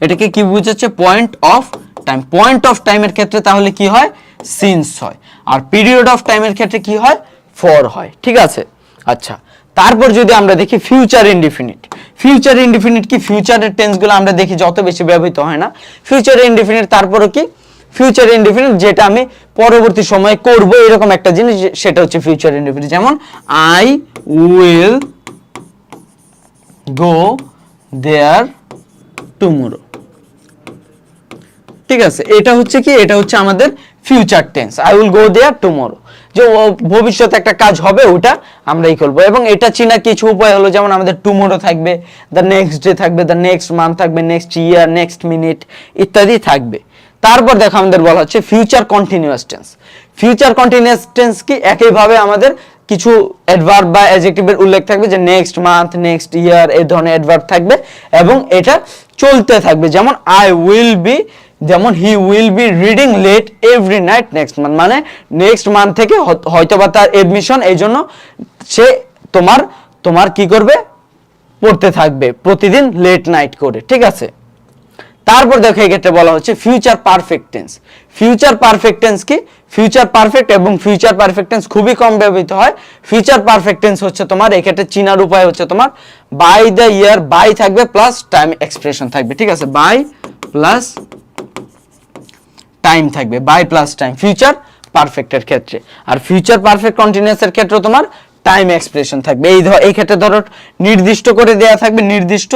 এটাকে কি বোঝাচ্ছে? Point of time. Point of টাইমের ক্ষেত্রে তাহলে কি হয়? সিন্স হয়। আর পিরিয়ড অফ টাইমের ক্ষেত্রে কি হয়? ফর হয়, ঠিক আছে। আচ্ছা, তারপর যদি আমরা দেখি ফিউচার ইনডিফিনিট। ফিউচার ইনডিফিনিট কি? ফিউচারের টেন্সগুলো আমরা দেখি যত বেশি ব্যবহৃত হয় না। ফিউচার ইনডিফিনিট তারপরে কি? ফিউচার ইনডিফিনিট যেটা আমি পরবর্তী সময়ে করব এরকম একটা জিনিস, সেটা হচ্ছে ফিউচার ইনডিফিনিট। যেমন I will go there tomorrow, ঠিক আছে। এটা হচ্ছে কি? এটা হচ্ছে আমাদের future tense. I will go there tomorrow, যে ভবিষ্যতে একটা কাজ হবে ওটা আমরা এই করবো। এবং এটা চেনার কিছু উপায় হলো, যেমন আমাদের টুমরো থাকবে, দ্য নেক্সট ডে থাকবে, দ্য নেক্সট মান্থ থাকবে, নেক্সট ইয়ার, নেক্সট মিনিট ইত্যাদি থাকবে। তারপর দেখো আমাদের বলা হচ্ছে future continuous tense. Future continuous tense কি? একইভাবে আমাদের কিছু অ্যাডভার্ব বা অ্যাডজেক্টিভের উল্লেখ থাকবে, যে নেক্সট মান্থ, নেক্সট ইয়ার, এই ধরনের অ্যাডভার্ব থাকবে এবং এটা চলতে থাকবে। যেমন আই উইল বি, যেমন he will be reading late every night next month, মানে নেক্সট মান্থ থেকে হয়তোবা তার এডমিশন, এই জন্য সে তোমার কি করবে? পড়তে থাকবে প্রতিদিন লেট নাইট করে, ঠিক আছে। তারপর দেখো এই ক্ষেত্রে বলা হচ্ছে future perfect tense. Future perfect tense কি? ফিউচার পারফেক্ট এবং ফিউচার পারফেক্ট টেন্স খুবই কম ব্যবহৃত হয়। ফিউচার পারফেক্ট টেন্স হচ্ছে তোমার এই ক্ষেত্রে চিনার উপায় হচ্ছে তোমার বাই দ্য ইয়ার, বাই থাকবে প্লাস টাইম এক্সপ্রেশন থাকবে, ঠিক আছে, বাই প্লাস টাইম থাকবে, বাই প্লাস টাইম ফিউচার পারফেক্টের ক্ষেত্রে। আর ফিউচার পারফেক্ট কন্টিনিউয়াসের ক্ষেত্রে তোমার টাইম এক্সপ্রেশন থাকবে। এই ক্ষেত্রে ধরো নির্দিষ্ট করে দেয়া থাকবে, নির্দিষ্ট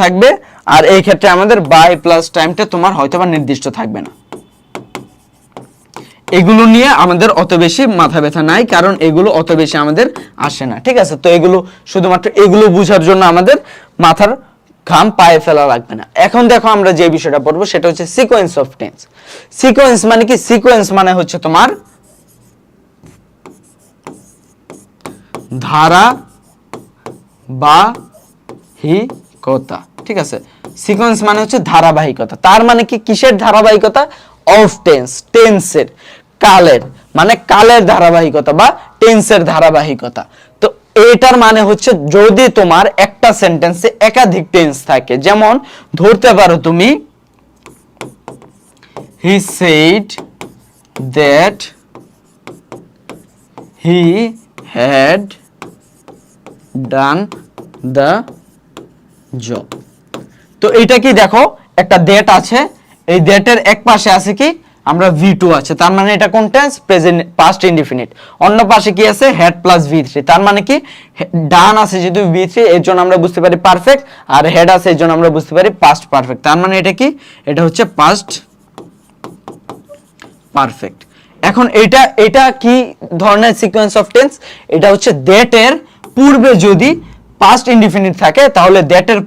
থাকবে। আর এই ক্ষেত্রে আমাদের বাই প্লাস টাইমটা তোমার হয়তোবা নির্দিষ্ট থাকবে না। এগুলো নিয়ে আমাদের অত বেশি মাথা ব্যথা নাই, কারণ এগুলো অত বেশি আমাদের আসে না, ঠিক আছে। তো এগুলো শুধুমাত্র এগুলো বোঝার জন্য আমাদের মাথার ঘাম পায়ে ফেলা লাগবে না। এখন দেখো আমরা যে বিষয়টা পড়বো সেটা হচ্ছে সিকোয়েন্স অফ টেন্স। সিকোয়েন্স মানে কি? সিকোয়েন্স মানে হচ্ছে তোমার ধারাবাহিকতা, ঠিক আছে? সিকোয়েন্স মানে হচ্ছে ধারাবাহিকতা। তার মানে কি? কিসের ধারাবাহিকতা? অফ টেন্স, টেন্সের, কালের, মানে কালের ধারাবাহিকতা বা টেন্সের ধারাবাহিকতা। তো এটার মানে হচ্ছে যদি তোমার একটা সেন্টেন্সে একাধিক টেন্স থাকে, যেমন ধরতে পারো তুমি he said that he had done the job। তো এটা কি? দেখো একটা দ্যাট আছে, এই দ্যাটের এক পাশে আছে কি? আমরা V2 আছে, তার মানে এটা কোন টেন্স? Present past indefinite. অন্য পাশে কি আছে? হেড প্লাস V3, তার মানে কি? ডান আছে যেহেতু V3 এর জন্য আমরা বুঝতে পারি পারফেক্ট, আর হেড আছে এর জন্য আমরা বুঝতে পারি পাস্ট পারফেক্ট। তার মানে এটা কি? এটা হচ্ছে পাস্ট পারফেক্ট। এখন এটা কি ধরনের সিকোয়েন্স অফ টেন্স? এটা হচ্ছে দ্যাট এর পূর্বে যদি পাস্ট ইনডিফিনিট থাকে তাহলে দ্যাট এর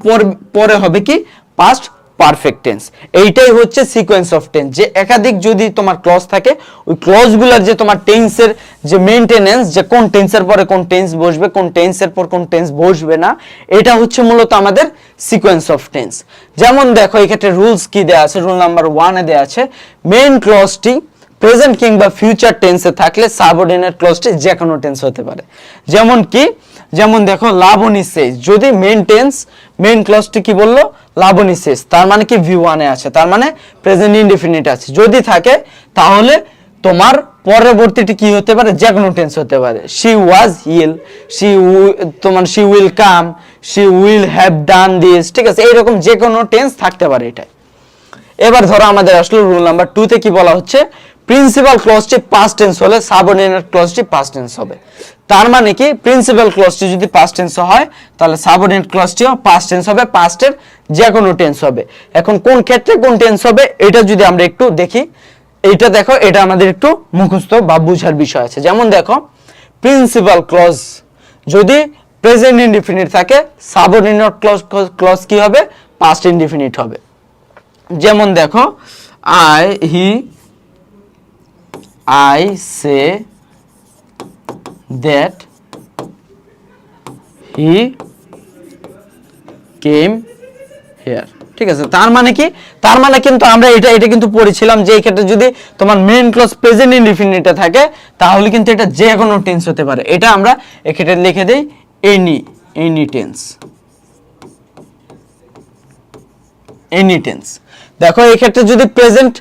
পরে হবে কি? Past perfect tense. এইটাই হচ্ছে সিকোয়েন্স অফ টেন্স, যে একাধিক যদি তোমার ক্লজ থাকে, ওই ক্লজগুলোর যে তোমার টেন্সের যে মেইনটেনেন্স, যে কোন টেন্সের পরে কোন টেন্স বসবে, কোন টেন্সের পর কোন টেন্স বসবে না, এটা হচ্ছে মূলত আমাদের সিকোয়েন্স অফ টেন্স। যেমন দেখো এক্ষেত্রে রুলস কি দেয়া আছে, রুল নাম্বার 1 এ দেয়া আছে মেইন ক্লজটি প্রেজেন্ট কিংবা ফিউচার টেন্সে থাকলে সাবঅর্ডিনেট ক্লজটি যে কোনো টেন্স হতে পারে। যেমন কি? যেমন দেখো লাবণী সেজ, যদি মেইন ক্লজটি কি বললো? লাবণী সেজ, তার মানে কি? V1 এ আছে, তার মানে প্রেজেন্ট ইনডিফিনিট আছে। যদি থাকে তাহলে তোমার পরবর্তীটি কি হতে পারে? যে কোনো টেন্স হতে পারে। she was ill, তোমার she will come, she will have done this, ঠিক আছে? এইরকম যে কোনো টেন্স থাকতে পারে এটা। এবার ধরো আমাদের আসলে রুল নাম্বার 2 তে কি বলা হচ্ছে? প্রিন্সিপাল ক্লজটি পাস্ট টেন্স হলে সাবঅর্ডিনেট ক্লজটি পাস্ট টেন্স হবে। তার মানে কি? প্রিন্সিপাল ক্লজটি যদি পাস্ট টেন্স হয় তাহলে সাবঅর্ডিনেট ক্লজটিও পাস্ট টেন্স হবে, পাস্টের যে কোনো টেন্স হবে। এখন কোন ক্ষেত্রে কোন টেন্স হবে এটা যদি আমরা একটু দেখি, এইটা দেখো, এটা আমাদের একটু মুখস্থ বা বুঝার বিষয় আছে। যেমন দেখো প্রিন্সিপাল ক্লজ যদি প্রেজেন্ট ইনডিফিনিট থাকে, সাবঅর্ডিনেট ক্লজ কি হবে? পাস্ট ইনডিফিনিট হবে। যেমন দেখো I say that he came here, ঠিক আছে? তার মানে কি? তার মানে কিন্তু আমরা এটা কিন্তু পড়েছিলাম যে এই ক্ষেত্রে যদি তোমার মেইন ক্লজ প্রেজেন্ট ইনডিফিনিটে থাকে তাহলে কিন্তু এটা যে কোনো টেন্স হতে পারে। এটা আমরা এক্ষেত্রে লিখে দেই এনি টেন্স। দেখো এই ক্ষেত্রে যদি প্রেজেন্ট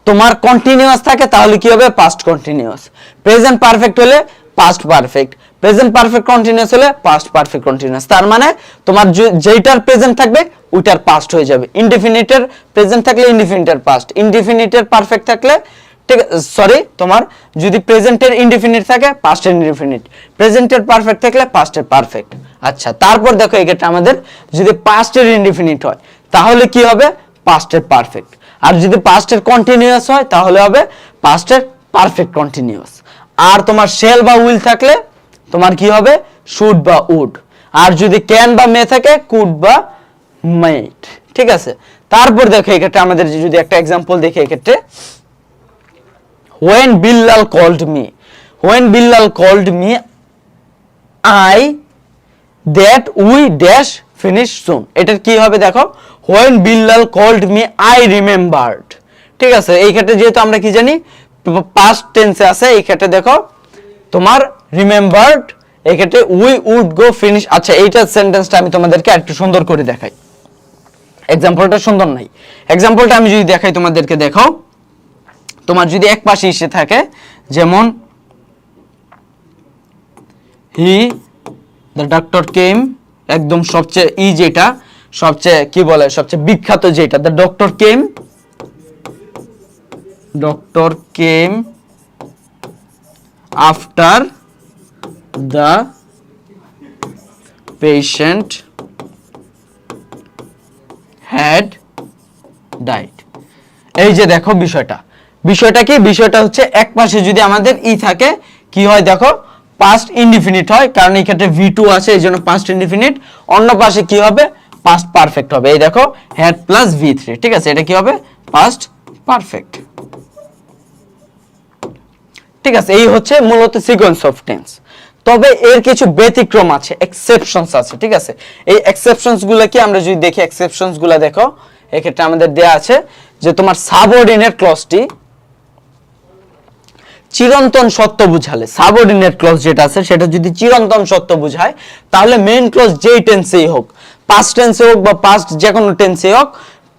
তোমার কন্টিনিউয়াস থাকে তাহলে কি হবে? Past continuous. প্রেজেন্ট পারফেক্ট হলে past perfect, present perfect continuous হলে পাস্ট পারফেক্ট কন্টিনিউয়াস। তার মানে তোমার যেইটার প্রেজেন্ট থাকবে ওইটার পাস্ট হয়ে যাবে। ইনডিফিনিটের প্রেজেন্ট থাকলে ইনডিফিনিটের পাস্ট, ইনডিফিনিটের পারফেক্ট থাকলে, ঠিক সরি, তোমার যদি প্রেজেন্টের ইনডিফিনিট থাকে পাস্টের ইনডিফিনিট, প্রেজেন্টের পারফেক্ট থাকলে পাস্টের পারফেক্ট। আচ্ছা, তারপর দেখো এক্ষেত্রে আমাদের যদি পাস্টের ইনডিফিনিট হয় তাহলে কি হবে? পাস্টের পারফেক্ট। আর যদি পাস্টের কন্টিনিউয়াস হয় তাহলে হবে পাস্টের পারফেক্ট কন্টিনিউয়াস। আর তোমার শেল বা উইল থাকলে তোমার কি হবে? শুড বা উড। আর যদি ক্যান বা মে থাকে কুড বা মাইট, ঠিক আছে? তারপর দেখো এক্ষেত্রে আমাদের যদি একটা एग्जांपल দেখি, এক্ষেত্রে when Billal called me I that we dash finish soon, এটার কি হবে? দেখো when Billal called me I remembered, ঠিক আছে? এই ক্ষেত্রে যেহেতু আমরা কি জানি পাস্ট টেন্সে আছে, এই ক্ষেত্রে দেখো তোমার রিমেম্বার্ড, এই ক্ষেত্রে উই উড গো ফিনিশ। আচ্ছা, এইটা সেন্টেন্সটা আমি তোমাদেরকে একটু সুন্দর করে দেখাই। एग्जांपलটা সুন্দর নাই, एग्जांपलটা আমি যদি দেখাই তোমাদেরকে, দেখো তোমার যদি এক পাশে এসে থাকে, যেমন the doctor came, একদম সবচেয়ে যেটা সবচেয়ে কি বলে সবচেয়ে বিখ্যাত যেটা, the doctor came after the patient had died। এই যে দেখো বিষয়টা কি? বিষয়টা হচ্ছে এক পাশে যদি আমাদের থাকে কি হয়? দেখো পাস্ট ইনডিফিনিট হয়, কারণ এই ক্ষেত্রে V2 আছে, এই জন্য পাস্ট ইনডিফিনিট। অন্য পাশে কি হবে? পাস্ট পারফেক্ট হবে। এই দেখো হ্যাড প্লাস V3, ঠিক আছে, এটা কি হবে পাস্ট পারফেক্ট। ঠিক আছে, এই হচ্ছে মূলত সিকোয়েন্স অফ টেন্স। তবে এর কিছু ব্যতিক্রম আছে, এক্সেপশনস আছে, ঠিক আছে। এই এক্সেপশনস গুলো কি আমরা যদি দেখি, এক্সেপশনস গুলো দেখো, এক্ষেত্রে আমাদের দেয়া আছে যে তোমার সাবঅর্ডিনেট ক্লজটি চিরন্তন সত্য বুঝালে, সাবঅর্ডিনেট ক্লজ যেটা আছে সেটা যদি চিরন্তন সত্য বুঝায়, তাহলে মেইন ক্লজ যেই টেন্সেই হোক, পাস্ট টেন্সে হোক বা পাস্ট যে কোনো টেন্সে হোক,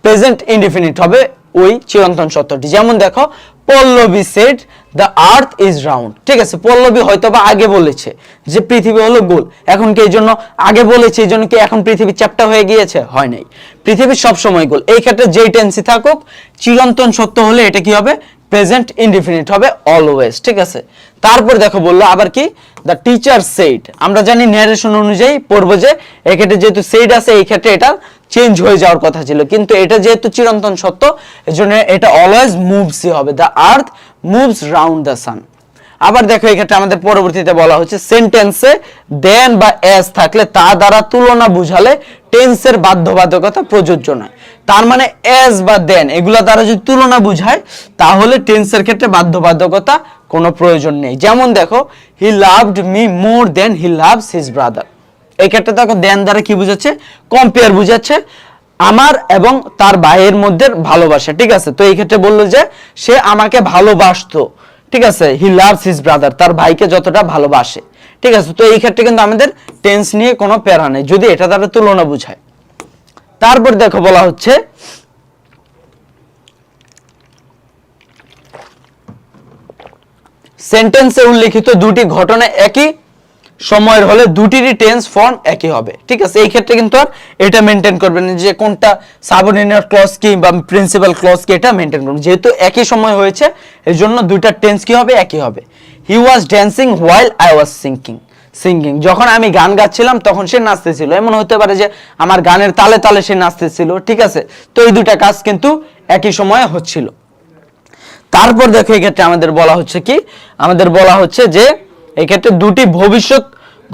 প্রেজেন্ট ইনডিফিনিট হবে ওই চিরন্তন সত্যটি। যেমন দেখো Pallavi said the earth is round, ঠিক আছে, পল্লবী হয়তো বা আগে বলেছে যে পৃথিবী হলো গোল, এখন কি এই জন্য আগে বলেছে এই জন্য কি এখন পৃথিবী চ্যাপ্টা হয়ে গিয়েছে? হয় নাই, পৃথিবী সবসময় গোল। এই ক্ষেত্রে যেই টেন্সই থাকুক, চিরন্তন সত্য হলে এটা কি হবে প্রেজেন্ট ইনডিফিনিট হবে অলওয়েজ, ঠিক আছে। তারপর দেখো বললো আবার কি, দ্য টিচার সেইড, আমরা জানি ন্যারেশন অনুযায়ী পড়বো যে এক্ষেত্রে যেহেতু সেইড আছে এই ক্ষেত্রে এটা চেঞ্জ হয়ে যাওয়ার কথা ছিল, কিন্তু এটা যেহেতু চিরন্তন সত্য এজন্য এটা অলওয়েজ মুভসই হবে, the earth moves round the sun. আবার দেখো এক্ষেত্রে আমাদের পরবর্তীতে বলা হচ্ছে সেন্টেন্সে দেন বা এস থাকলে তা দ্বারা তুলনা বুঝালে টেন্সের বাধ্যবাধকতা প্রযোজ্য নয়। তার মানে এস বা দেন এগুলা দ্বারা যদি তুলনা বুঝায় তাহলে টেন্সের ক্ষেত্রে বাধ্যবাধকতা কোনো প্রয়োজন নেই। যেমন দেখো he loved me more than he loves his brother, এই ক্ষেত্রে দেখো দেন দ্বারা কি বুঝাচ্ছে, কম্পেয়ার বুঝাচ্ছে আমার এবং তার ভাইয়ের মধ্যে ভালোবাসা, ঠিক আছে। তো এই ক্ষেত্রে বললো যে সে আমাকে ভালোবাসতো, ঠিক আছে, হি লাভস হিজ ব্রাদার, তার ভাইকে যতটা ভালোবাসে, ঠিক আছে। তো এই ক্ষেত্রে কিন্তু আমাদের টেন্স নিয়ে কোনো প্যারা নেই যদি এটা দ্বারা তুলনা বুঝায়। তারপর দেখো বলা হচ্ছে সেন্টেন্সে উল্লেখিত দুটি ঘটনা একই সময়ের হলে দুটিরই টেন্স ফর্ম একই হবে, ঠিক আছে। এই ক্ষেত্রে কিন্তু আর এটা মেনটেন করবেন যে কোনটা সাবঅর্ডিনেট ক্লজ কি বা প্রিন্সিপাল ক্লজ কি, এটা মেনটেন করবেন। যেহেতু একই সময় হয়েছে এর জন্য দুইটা টেন্স কি হবে একই হবে। He was dancing while I was singing, যখন আমি গান গাচ্ছিলাম তখন সে নাচতেছিল। এমন হতে পারে যে আমার গানের তালে তালে সে নাচতেছিল, ঠিক আছে। তো এই দুটা কাজ কিন্তু একই সময়ে হচ্ছিল। তারপর দেখো এই ক্ষেত্রে আমাদের বলা হচ্ছে কি, আমাদের বলা হচ্ছে যে এই ক্ষেত্রে দুটি ভবিষ্যৎ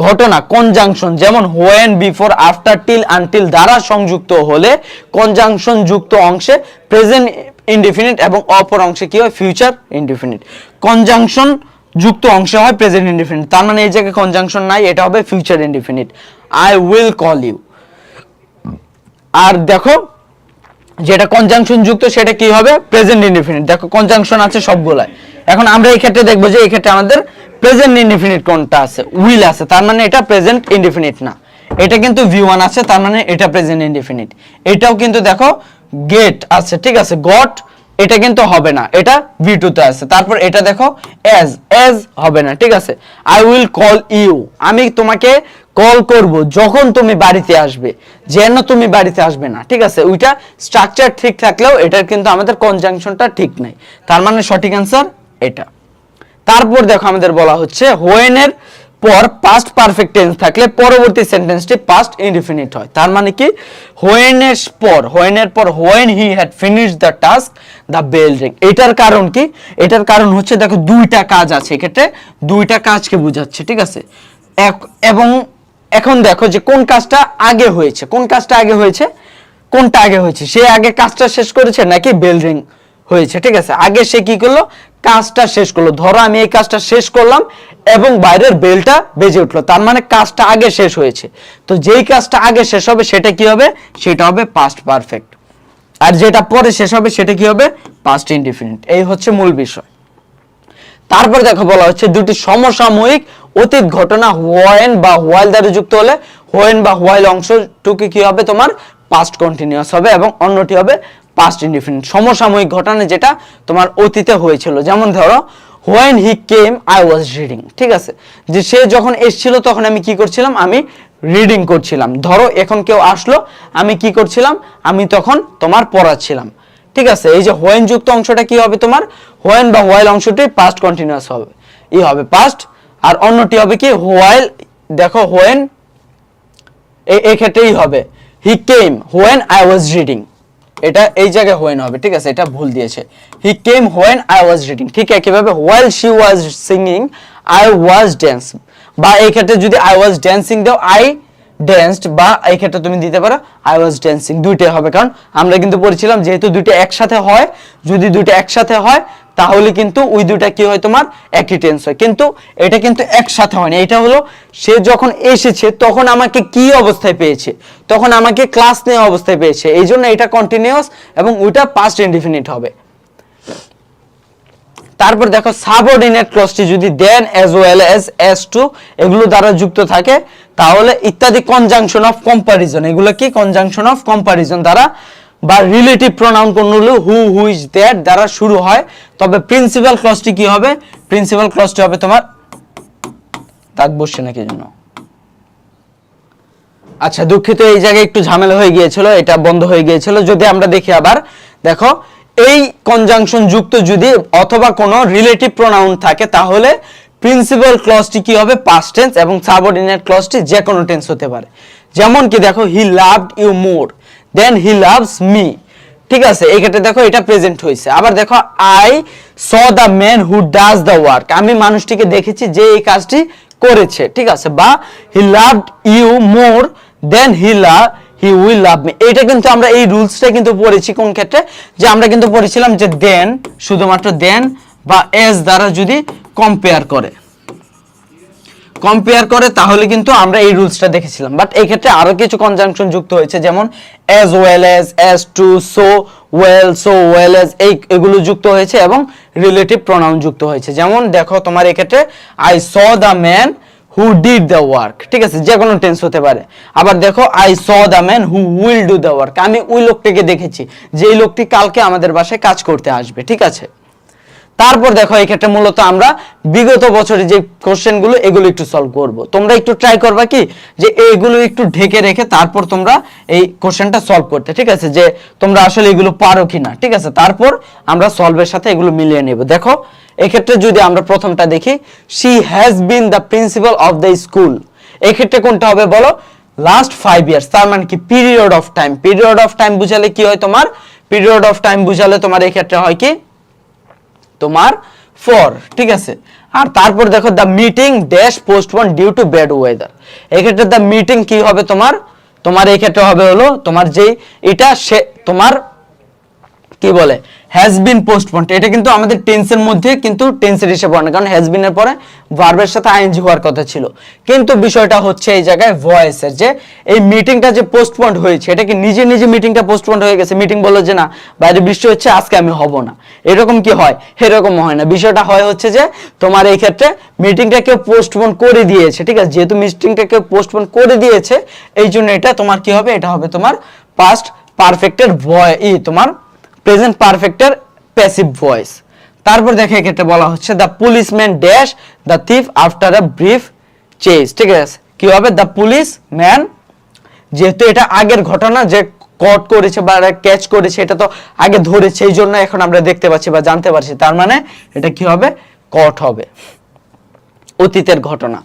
ঘটনা কনজাংশন, যেমন when, before, after, till, until দ্বারা সংযুক্ত হলে কনজাংশন যুক্ত অংশে প্রেজেন্ট ইনডিফিনিট এবং অপর অংশে কি হয় ফিউচার ইনডিফিনিট। কনজাংশন যুক্ত অংশে হয় প্রেজেন্ট ইনডিফিনিট, তার মানে এই জায়গায় কনজাংশন নাই, এটা হবে future indefinite, I will call you. আর দেখো যেটা কনজাংশন যুক্ত সেটা কি হবে প্রেজেন্ট ইনডিফিনিট। দেখো কনজাংশন আছে সবগুলাই। এখন আমরা এই ক্ষেত্রে দেখবো যে এই ক্ষেত্রে আমাদের প্রেজেন্ট ইনডিফিনিট কোনটা আছে, উইল আছে, তার মানে এটা প্রেজেন্ট ইনডিফিনিট না। এটা কিন্তু V1 আছে, তার মানে এটা প্রেজেন্ট ইনডিফিনিট। এটাও কিন্তু দেখো গেট আছে, ঠিক আছে, গট, এটা কিন্তু হবে না, এটা V2 তে আছে। তারপর এটা দেখো এজ হবে না, ঠিক আছে। আই উইল কল ইউ, আমি তোমাকে কল করব যখন তুমি বাড়িতে আসবে, যেন তুমি বাড়িতে আসবে না, ঠিক আছে। ওইটা স্ট্রাকচার ঠিক থাকলেও এটার কিন্তু আমাদের কনজাংশনটা ঠিক নাই, তার মানে সঠিক অ্যান্সার এটা। তারপর দেখো আমাদের বলা হচ্ছে হোয়েন এর পর পাস্ট পারফেক্ট টেন্স থাকলে পরবর্তী সেন্টেন্সটি পাস্ট ইনডিফিনিট হয়। তার মানে কি হোয়েন এর পর when he had finished the task the bell ring, এটার কারণ কি, এটার কারণ হচ্ছে দেখো দুইটা কাজ আছে, এক্ষেত্রে দুইটা কাজকে বোঝাচ্ছে, ঠিক আছে। এবং এখন দেখো যে কোন কাজটা আগে হয়েছে, কোনটা আগে হয়েছে, সে আগে কাজটা শেষ করেছে নাকি বেল রিং হয়েছে, ঠিক আছে। আগে সে কি করলো, কাজটা শেষ করলো। ধরো আমি এই কাজটা শেষ করলাম এবং বাইরের বেলটা বেজে উঠলো, তার মানে কাজটা আগে শেষ হয়েছে। তো যেই কাজটা আগে শেষ হবে সেটা কি হবে, সেটা হবে পাস্ট পারফেক্ট, আর যেটা পরে শেষ হবে সেটা কি হবে পাস্ট ইনডিফিনিট। এই হচ্ছে মূল বিষয়। তারপর দেখো বলা হচ্ছে দুটি সমসাময়িক অতীত ঘটনা হোয়েন বা হোয়াইল দ্বারা যুক্ত হলে হোয়েন বা হোয়াইল অংশটুকু কি হবে তোমার পাস্ট কন্টিনিউয়াস হবে এবং অন্যটি হবে পাস্ট ইনডিফিনিট। সমসাময়িক ঘটনা যেটা তোমার অতীতে হয়েছিল, যেমন ধরো when he came I was reading, ঠিক আছে, যে সে যখন এসেছিল তখন আমি কি করছিলাম, আমি রিডিং করছিলাম। ধরো এখন কেউ আসলো, আমি কি করছিলাম, আমি তখন তোমার পড়াচ্ছিলাম, ঠিক আছে। এই যে হোয়েন যুক্ত অংশটা কি হবে তোমার হোয়েন বা হোয়াইল অংশটি পাস্ট কন্টিনিউয়াস হবে, ই হবে পাস্ট, আর অন্যটি হবে কি হোয়াইল। দেখো হোয়েন এই ক্ষেত্রেই হবে হি কেম হোয়েন আই ওয়াজ রিডিং, এটা এই জায়গায় হোয়েন হবে, ঠিক আছে, এটা ভুল দিয়েছে। হি কেম হোয়েন আই ওয়াজ রিডিং, ঠিক একইভাবে while she was singing I was dance, বা এই ক্ষেত্রে যদি আই ওয়াজ ড্যান্সিং দাও আই ড্যান্সড, বা এই ক্ষেত্রে তুমি দিতে পারো আই ওয়াজ ড্যান্সিং, দুইটাই হবে। কারণ আমরা কিন্তু পড়েছিলাম যেহেতু দুইটা একসাথে হয়, যদি দুইটা একসাথে হয় তাহলে কিন্তু ওই দুইটা কি হয় তোমার একই টেন্স হয়, কিন্তু এটা কিন্তু একসাথে হয় না। এটা হলো সে যখন এসেছে তখন আমাকে কি অবস্থায় পেয়েছে, তখন আমাকে ক্লাস নেওয়া অবস্থায় পেয়েছে, এই জন্য এটা কন্টিনিউয়াস এবং ওইটা পাস্ট ইনডিফিনিট হবে। তারপর দেখো সাবঅর্ডিনেট ক্লজটি যদি দেন অ্যাজ ওয়েল অ্যাজ টু এগুলো দ্বারা যুক্ত থাকে তাহলে ইত্যাদি কনজাংশন অফ কম্পারিজন, এগুলো কি কনজাংশন অফ কম্পারিজন দ্বারা বা রিলেটিভ প্রোনাউন কোনগুলো হু হুইচ দ্যাট দ্বারা শুরু হয়। তবে প্রিন্সিপাল ক্লজটি কি হবে, প্রিন্সিপাল ক্লজটি হবে তোমার দাগ বসছে নাকি জন্য, আচ্ছা দুঃখিত এই জায়গায় একটু ঝামেলা হয়ে গিয়েছিল, এটা বন্ধ হয়ে গিয়েছিল। যদি আমরা দেখি আবার দেখো এই কনজাংশন যুক্ত যদি অথবা কোনো রিলেটিভ প্রোনাউন থাকে তাহলে প্রিন্সিপাল ক্লজটি কি হবে পাস্ট টেন্স এবং সাবঅর্ডিনেট ক্লজটি যে কোনো টেন্স হতে পারে। যেমন কি দেখো he loved you more than he loves me, ঠিক আছে, এই ক্ষেত্রে দেখো এটা প্রেজেন্ট হয়েছে। আবার দেখো I saw the man who does the work, আমি মানুষটিকে দেখেছি যে এই কাজটি করেছে, ঠিক আছে, বা he loved you more than he will love me. এটা কিন্তু আমরা এই রুলসটা কিন্তু পড়েছি কোন ক্ষেত্রে, যে আমরা কিন্তু পড়েছিলাম যে দেন শুধুমাত্র দেন বা এস দ্বারা যদি কম্পেয়ার করে তাহলে কিন্তু আমরা এই রুলসটা দেখেছিলাম। বাট এই ক্ষেত্রে আরো কিছু কনজাংশন যুক্ত হয়েছে, যেমন as well as to, so well as, এগুলো যুক্ত হয়েছে এবং রিলেটিভ প্রোনাউন যুক্ত হয়েছে। যেমন দেখো তোমার এই ক্ষেত্রে I saw the man who did the work, ঠিক আছে, যে কোনো টেন্স হতে পারে। আবার দেখো I saw the man who will do the work, আমি ওই লোকটিকে দেখেছি যে এই লোকটি কালকে আমাদের বাসায় কাজ করতে আসবে, ঠিক আছে। তারপর দেখো এই ক্ষেত্রে মূলত আমরা বিগত বছরে যে কোশ্চেনগুলো এগুলো একটু সলভ করব। তোমরা একটু ট্রাই করবা কি যে এইগুলো একটু ঢেকে রেখে তারপর তোমরা এই কোশ্চেনটা সলভ করতে, ঠিক আছে, যে তোমরা আসলে এগুলো পারো কিনা, ঠিক আছে। তারপর আমরা সলভের সাথে এগুলো মিলিয়ে নেব। দেখো এই ক্ষেত্রে যদি আমরা প্রথমটা দেখি, she has been the principal of the school, এই ক্ষেত্রে কোনটা হবে বলো, লাস্ট 5 ইয়ার্স, তার মানে কি period of time. Period of time বুঝালে কি হয় তোমার, পিরিয়ড অফ টাইম বুঝালে তোমার এই ক্ষেত্রে হয় কি তোমার ফর, ঠিক আছে। আর তারপর দেখো the meeting dash postpone due to bad weather, এই ক্ষেত্রে দ্য মিটিং কি হবে তোমার এই ক্ষেত্রে হবে হলো তোমার যেই এটা সে তোমার কি বলে হ্যাজ বিন পোস্টপোন্ড, এটা কিন্তু আমাদের টেন্সের মধ্যে কিন্তু টেন্সের হিসেবে পড়ে না, কারণ হ্যাজ বিন এর পরে ভার্বের সাথে আইএনজি হওয়ার কথা ছিল। কিন্তু বিষয়টা হচ্ছে এই জায়গায় ভয়েসের, যে এই মিটিংটা যে পোস্টপোন্ড হয়েছে এটা কি নিজে নিজে মিটিংটা পোস্টপোন্ড হয়ে গেছে, মিটিং বললো যে না বাইরে বৃষ্টি হচ্ছে আজকে আমি হব না, এরকম কি হয়, এরকম হয় না। বিষয়টা হয় হচ্ছে যে তোমার এই ক্ষেত্রে মিটিংটা কেউ পোস্টপোন করে দিয়েছে, ঠিক আছে, যেহেতু মিটিংটা কেউ পোস্টপোন করে দিয়েছে এই জন্য এটা তোমার কি হবে, এটা হবে তোমার পাস্ট পারফেক্টের তোমার প্রেজেন্ট পারফেক্টের প্যাসিভ ভয়েস। তারপর দেখে এক্ষেত্রে বলা হচ্ছে the policeman dash the thief after a brief chase, ঠিক আছে, কি হবে দ্য পুলিশম্যান, যেহেতু এটা আগের ঘটনা যে কট করেছে বা ক্যাচ করেছে এটা তো আগে ধরেছে, এই জন্য এখন আমরা দেখতে পাচ্ছি বা জানতে পারছি, তার মানে এটা কি হবে কট হবে, অতীতের ঘটনা।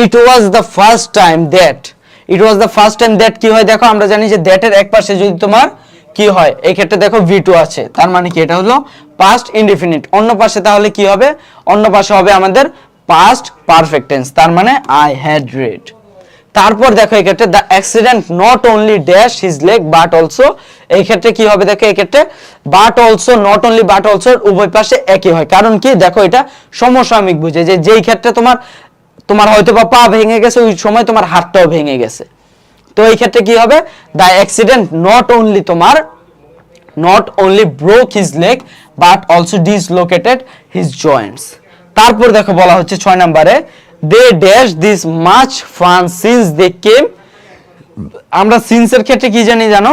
It was the first time that, কি হয় দেখো আমরা জানি যে দ্যাটের এক পাশে যদি তোমার কি হয় এই ক্ষেত্রে দেখো V2 আছে, তার মানে কি এটা হলো পাস্ট ইনডিফিনিট, অন্য পাশে তাহলে কি হবে, অন্য পাশে হবে আমাদের পাস্ট পারফেক্ট টেন্স, তার মানে আই হ্যাড রেড। তারপর দেখো এই ক্ষেত্রে the accident not only dash his leg but also, এই ক্ষেত্রে কি হবে দেখো এই ক্ষেত্রে but also, not only but also উভয় পাশে একই হয়, কারণ কি দেখো এটা সমসাময়িক বুঝে, যে যেই ক্ষেত্রে তোমার হয়তো বা পা ভেঙে গেছে ওই সময় তোমার হাতটাও ভেঙে গেছে, তো এই ক্ষেত্রে কি হবে the accident not only broke his leg but also dislocated his joints. তারপর দেখো বলা হচ্ছে 6 নম্বরে they dash this much fun since they came, আমরা সিন্সের ক্ষেত্রে কি জানো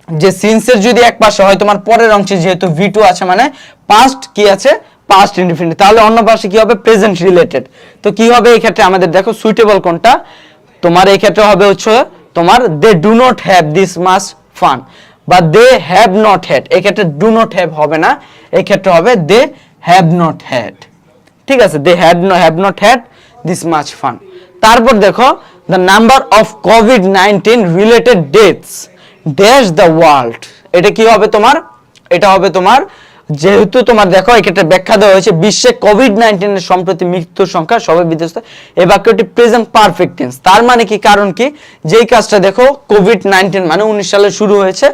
যে সিন্সের যদি এক পাশে হয় তোমার পরের অংশে যেহেতু V2 আছে মানে পাস্ট কি আছে পাস্ট ইনডিফিনিট, তাহলে অন্য পাশে কি হবে প্রেজেন্ট রিলেটেড, তো কি হবে এই ক্ষেত্রে আমাদের দেখো সুইটেবল কোনটা, তোমার এই ক্ষেত্রে হবে হচ্ছে তোমার they do not have this much fun বা দে হ্যাভ নট হ্যাড, এই ক্ষেত্রে ডু নট হ্যাভ হবে না, এই ক্ষেত্রে হবে দে হ্যাভ নট হ্যাড, ঠিক আছে, they have not had this much fun. তারপর দেখো the number of COVID-19 related deaths dash the world, এটা কি হবে তোমার, এটা হবে তোমার যেহেতু তোমার দেখো এক্ষেত্রে ব্যাখ্যা দেওয়া হয়েছে বিশ্বে কোভিড-19 এর সম্প্রতি মৃত্যুর সংখ্যা সবাই বিধ্বস্ত, এই বাক্যটি প্রেজেন্ট পারফেক্ট টেন্স। তার মানে কি, কারণ কি, যেই কাজটা দেখো কোভিড-19 মানে 19 সালে শুরু হয়েছে,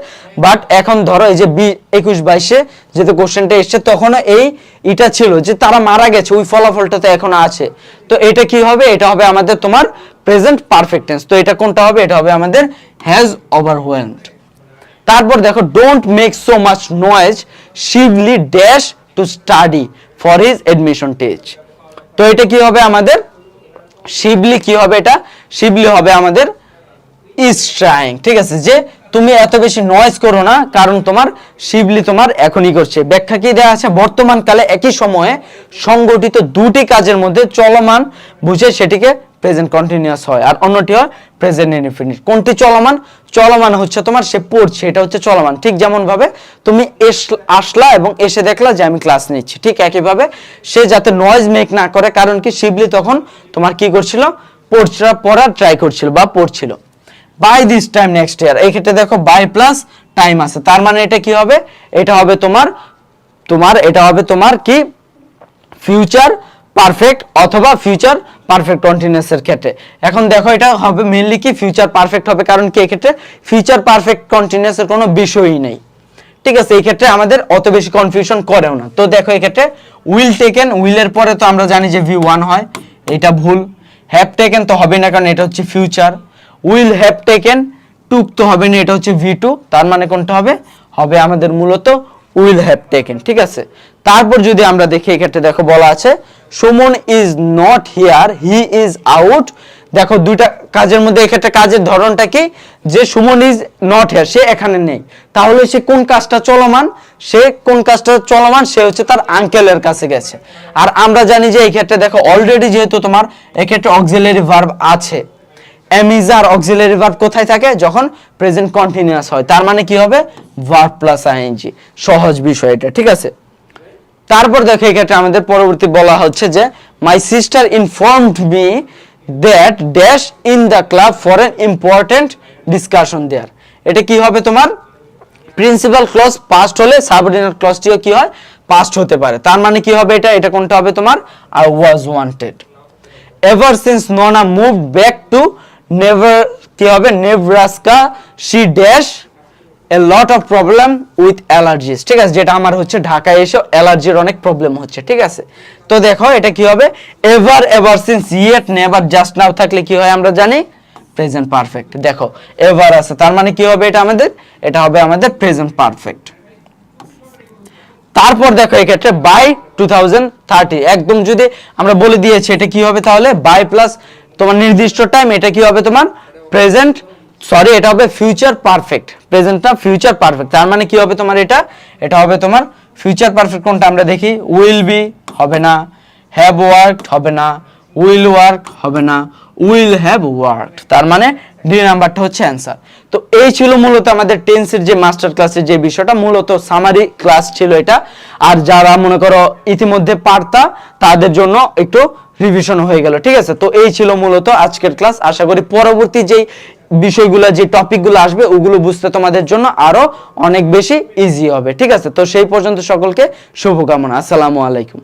বাট এখন ধরো এই যে 21-22-এ যেহেতু কোশ্চেনটা এসছে তখন এটা ছিল যে তারা মারা গেছে, ওই ফলাফলটা তো এখনো আছে। তো এটা কি হবে, এটা হবে আমাদের তোমার প্রেজেন্ট পারফেক্ট টেন্স। তো এটা কোনটা হবে, এটা হবে আমাদের হ্যাজ ওভারওয়েলমড। তারপর দেখো don't make so much noise, Shibli dash to study for his admission test. তো এটা কি হবে আমাদের, শিবলি কি হবে, এটা শিবলি হবে আমাদের ইজ ট্রাইং। ঠিক আছে, যে তুমি এত বেশি নয়েজ করো না, কারণ তোমার শিবলি তোমার এখনই করছে। ব্যাখ্যা কি দেওয়া আছে, বর্তমান কালে একই সময়ে সংগঠিত দুটি কাজের মধ্যে চলমান বুঝে সেটিকে প্রেজেন্ট কন্টিনিউয়াস হয়, আর অন্যটি হয় প্রেজেন্ট ইনডিফিনিট। কোনটি চলমান, চলমান হচ্ছে তোমার সে পড়ছে, এটা হচ্ছে চলমান। ঠিক যেমন ভাবে তুমি আসলা এবং এসে দেখলা যে আমি ক্লাস নিচ্ছি, ঠিক একই ভাবে সে যাতে নয়েজ মেক না করে, কারণ কি শিবলি তখন তোমার কি করছিল, পড়ার ট্রাই করছিল বা পড়ছিল। By this time next year, এই ক্ষেত্রে দেখো বাই প্লাস টাইম আছে, তার মানে এটা কি হবে, এটা হবে তোমার কি ফিউচার পারফেক্ট অথবা ফিউচার পারফেক্ট কন্টিনিউয়াস এর ক্ষেত্রে। এখন দেখো এটা হবে মেইনলি কি ফিউচার পারফেক্ট হবে, কারণ কি এই ক্ষেত্রে ফিউচার পারফেক্ট কন্টিনিউয়াস এর কোনো বিষয়ই নেই। ঠিক আছে, এই ক্ষেত্রে আমাদের অত বেশি কনফিউশন করেও না। তো দেখো এই ক্ষেত্রে উইল টেকেন, উইলের পরে তো আমরা জানি যে V1 হয়, এটা ভুল। হ্যাভ টেকেন তো হবে না, কারণ এটা হচ্ছে ফিউচার। উইল হ্যাভ টেকেন, টুক তো হবে না, এটা হচ্ছে V2। তার মানে কোনটা হবে, হবে আমাদের মূলত উইল হ্যাভ টেকেন। ঠিক আছে, তারপর যদি আমরা দেখি এক্ষেত্রে দেখো বলা আছে Suman is not here, he is out. দেখো দুইটা কাজের মধ্যে এক্ষেত্রে কাজের ধরনটা কি, যে সুমন ইজ নট হিয়ার, সে এখানে নেই, তাহলে সে কোন কাজটা চলমান, সে হচ্ছে তার আঙ্কেলের কাছে গেছে। আর আমরা জানি যে এই ক্ষেত্রে দেখো অলরেডি যেহেতু তোমার এক্ষেত্রে অক্সিলারি ভার্ব আছে, এমিজার অক্সিলারি ভার্ব কোথায় থাকে, যখন প্রেজেন্ট কন্টিনিউয়াস হয়, তার মানে কি হবে ভার্ব প্লাস আইএনজি। সহজ বিষয় এটা। ঠিক আছে, তারপর দেখো এই ক্ষেত্রে আমাদের পরবর্তী বলা হচ্ছে যে my sister informed me that dash in the club for an important discussion there. এটা কি হবে তোমার প্রিন্সিপাল ক্লজ পাস্ট হলে সাবঅর্ডিনেট ক্লজটিও কি হয়, পাস্ট হতে পারে। তার মানে কি হবে, এটা কোনটা হবে তোমার I was wanted. Ever since Nona moved back to Nebraska she dash a lot of problem with allergies. ঠিক আছে, যেটা আমার হচ্ছে ঢাকায় এসে অ্যালার্জির অনেক প্রবলেম হচ্ছে। ঠিক আছে, তো দেখো এটা কি হবে, ever since, yet, never, just now থাকলে কি হয় আমরা জানি প্রেজেন্ট পারফেক্ট। দেখো এভার আছে, তার মানে কি হবে, এটা হবে আমাদের প্রেজেন্ট পারফেক্ট। তারপর দেখো এই ক্ষেত্রে বাই 2030, একদম যদি আমরা বলে দিয়েছি এটা কি হবে, তাহলে বাই প্লাস তোমার নির্দিষ্ট টাইম, এটা কি হবে তোমার প্রেজেন্ট, এটা হবে ফিউচার পারফেক্ট। প্রেজেন্টটা ফিউচার পারফেক্ট, তার মানে কি হবে তোমার এটা হবে তোমার ফিউচার পারফেক্ট। কোনটা আমরা দেখি, উইল বি হবে না, হ্যাভ ওয়ার্কড হবে না, উইল ওয়ার্ক হবে না, উইল হ্যাভ ওয়ার্কড। তার মানে ডি নাম্বারটা হচ্ছে অ্যান্সার। তো এই ছিল মূলত আমাদের টেন্সের যে মাস্টার ক্লাসের যে বিষয়টা, মূলত সামারি ক্লাস ছিল এটা। আর যারা মনে করো ইতিমধ্যে পারতা তাদের জন্য একটু রিভিশন হয়ে গেল। ঠিক আছে, তো এই ছিল মূলত আজকের ক্লাস। আশা করি পরবর্তী যেই বিষয়গুলো, যে টপিকগুলো আসবে ওগুলো বুঝতে তোমাদের জন্য আরো অনেক বেশি ইজি হবে। ঠিক আছে, তো সেই পর্যন্ত সকলকে শুভকামনা। আসসালামু আলাইকুম।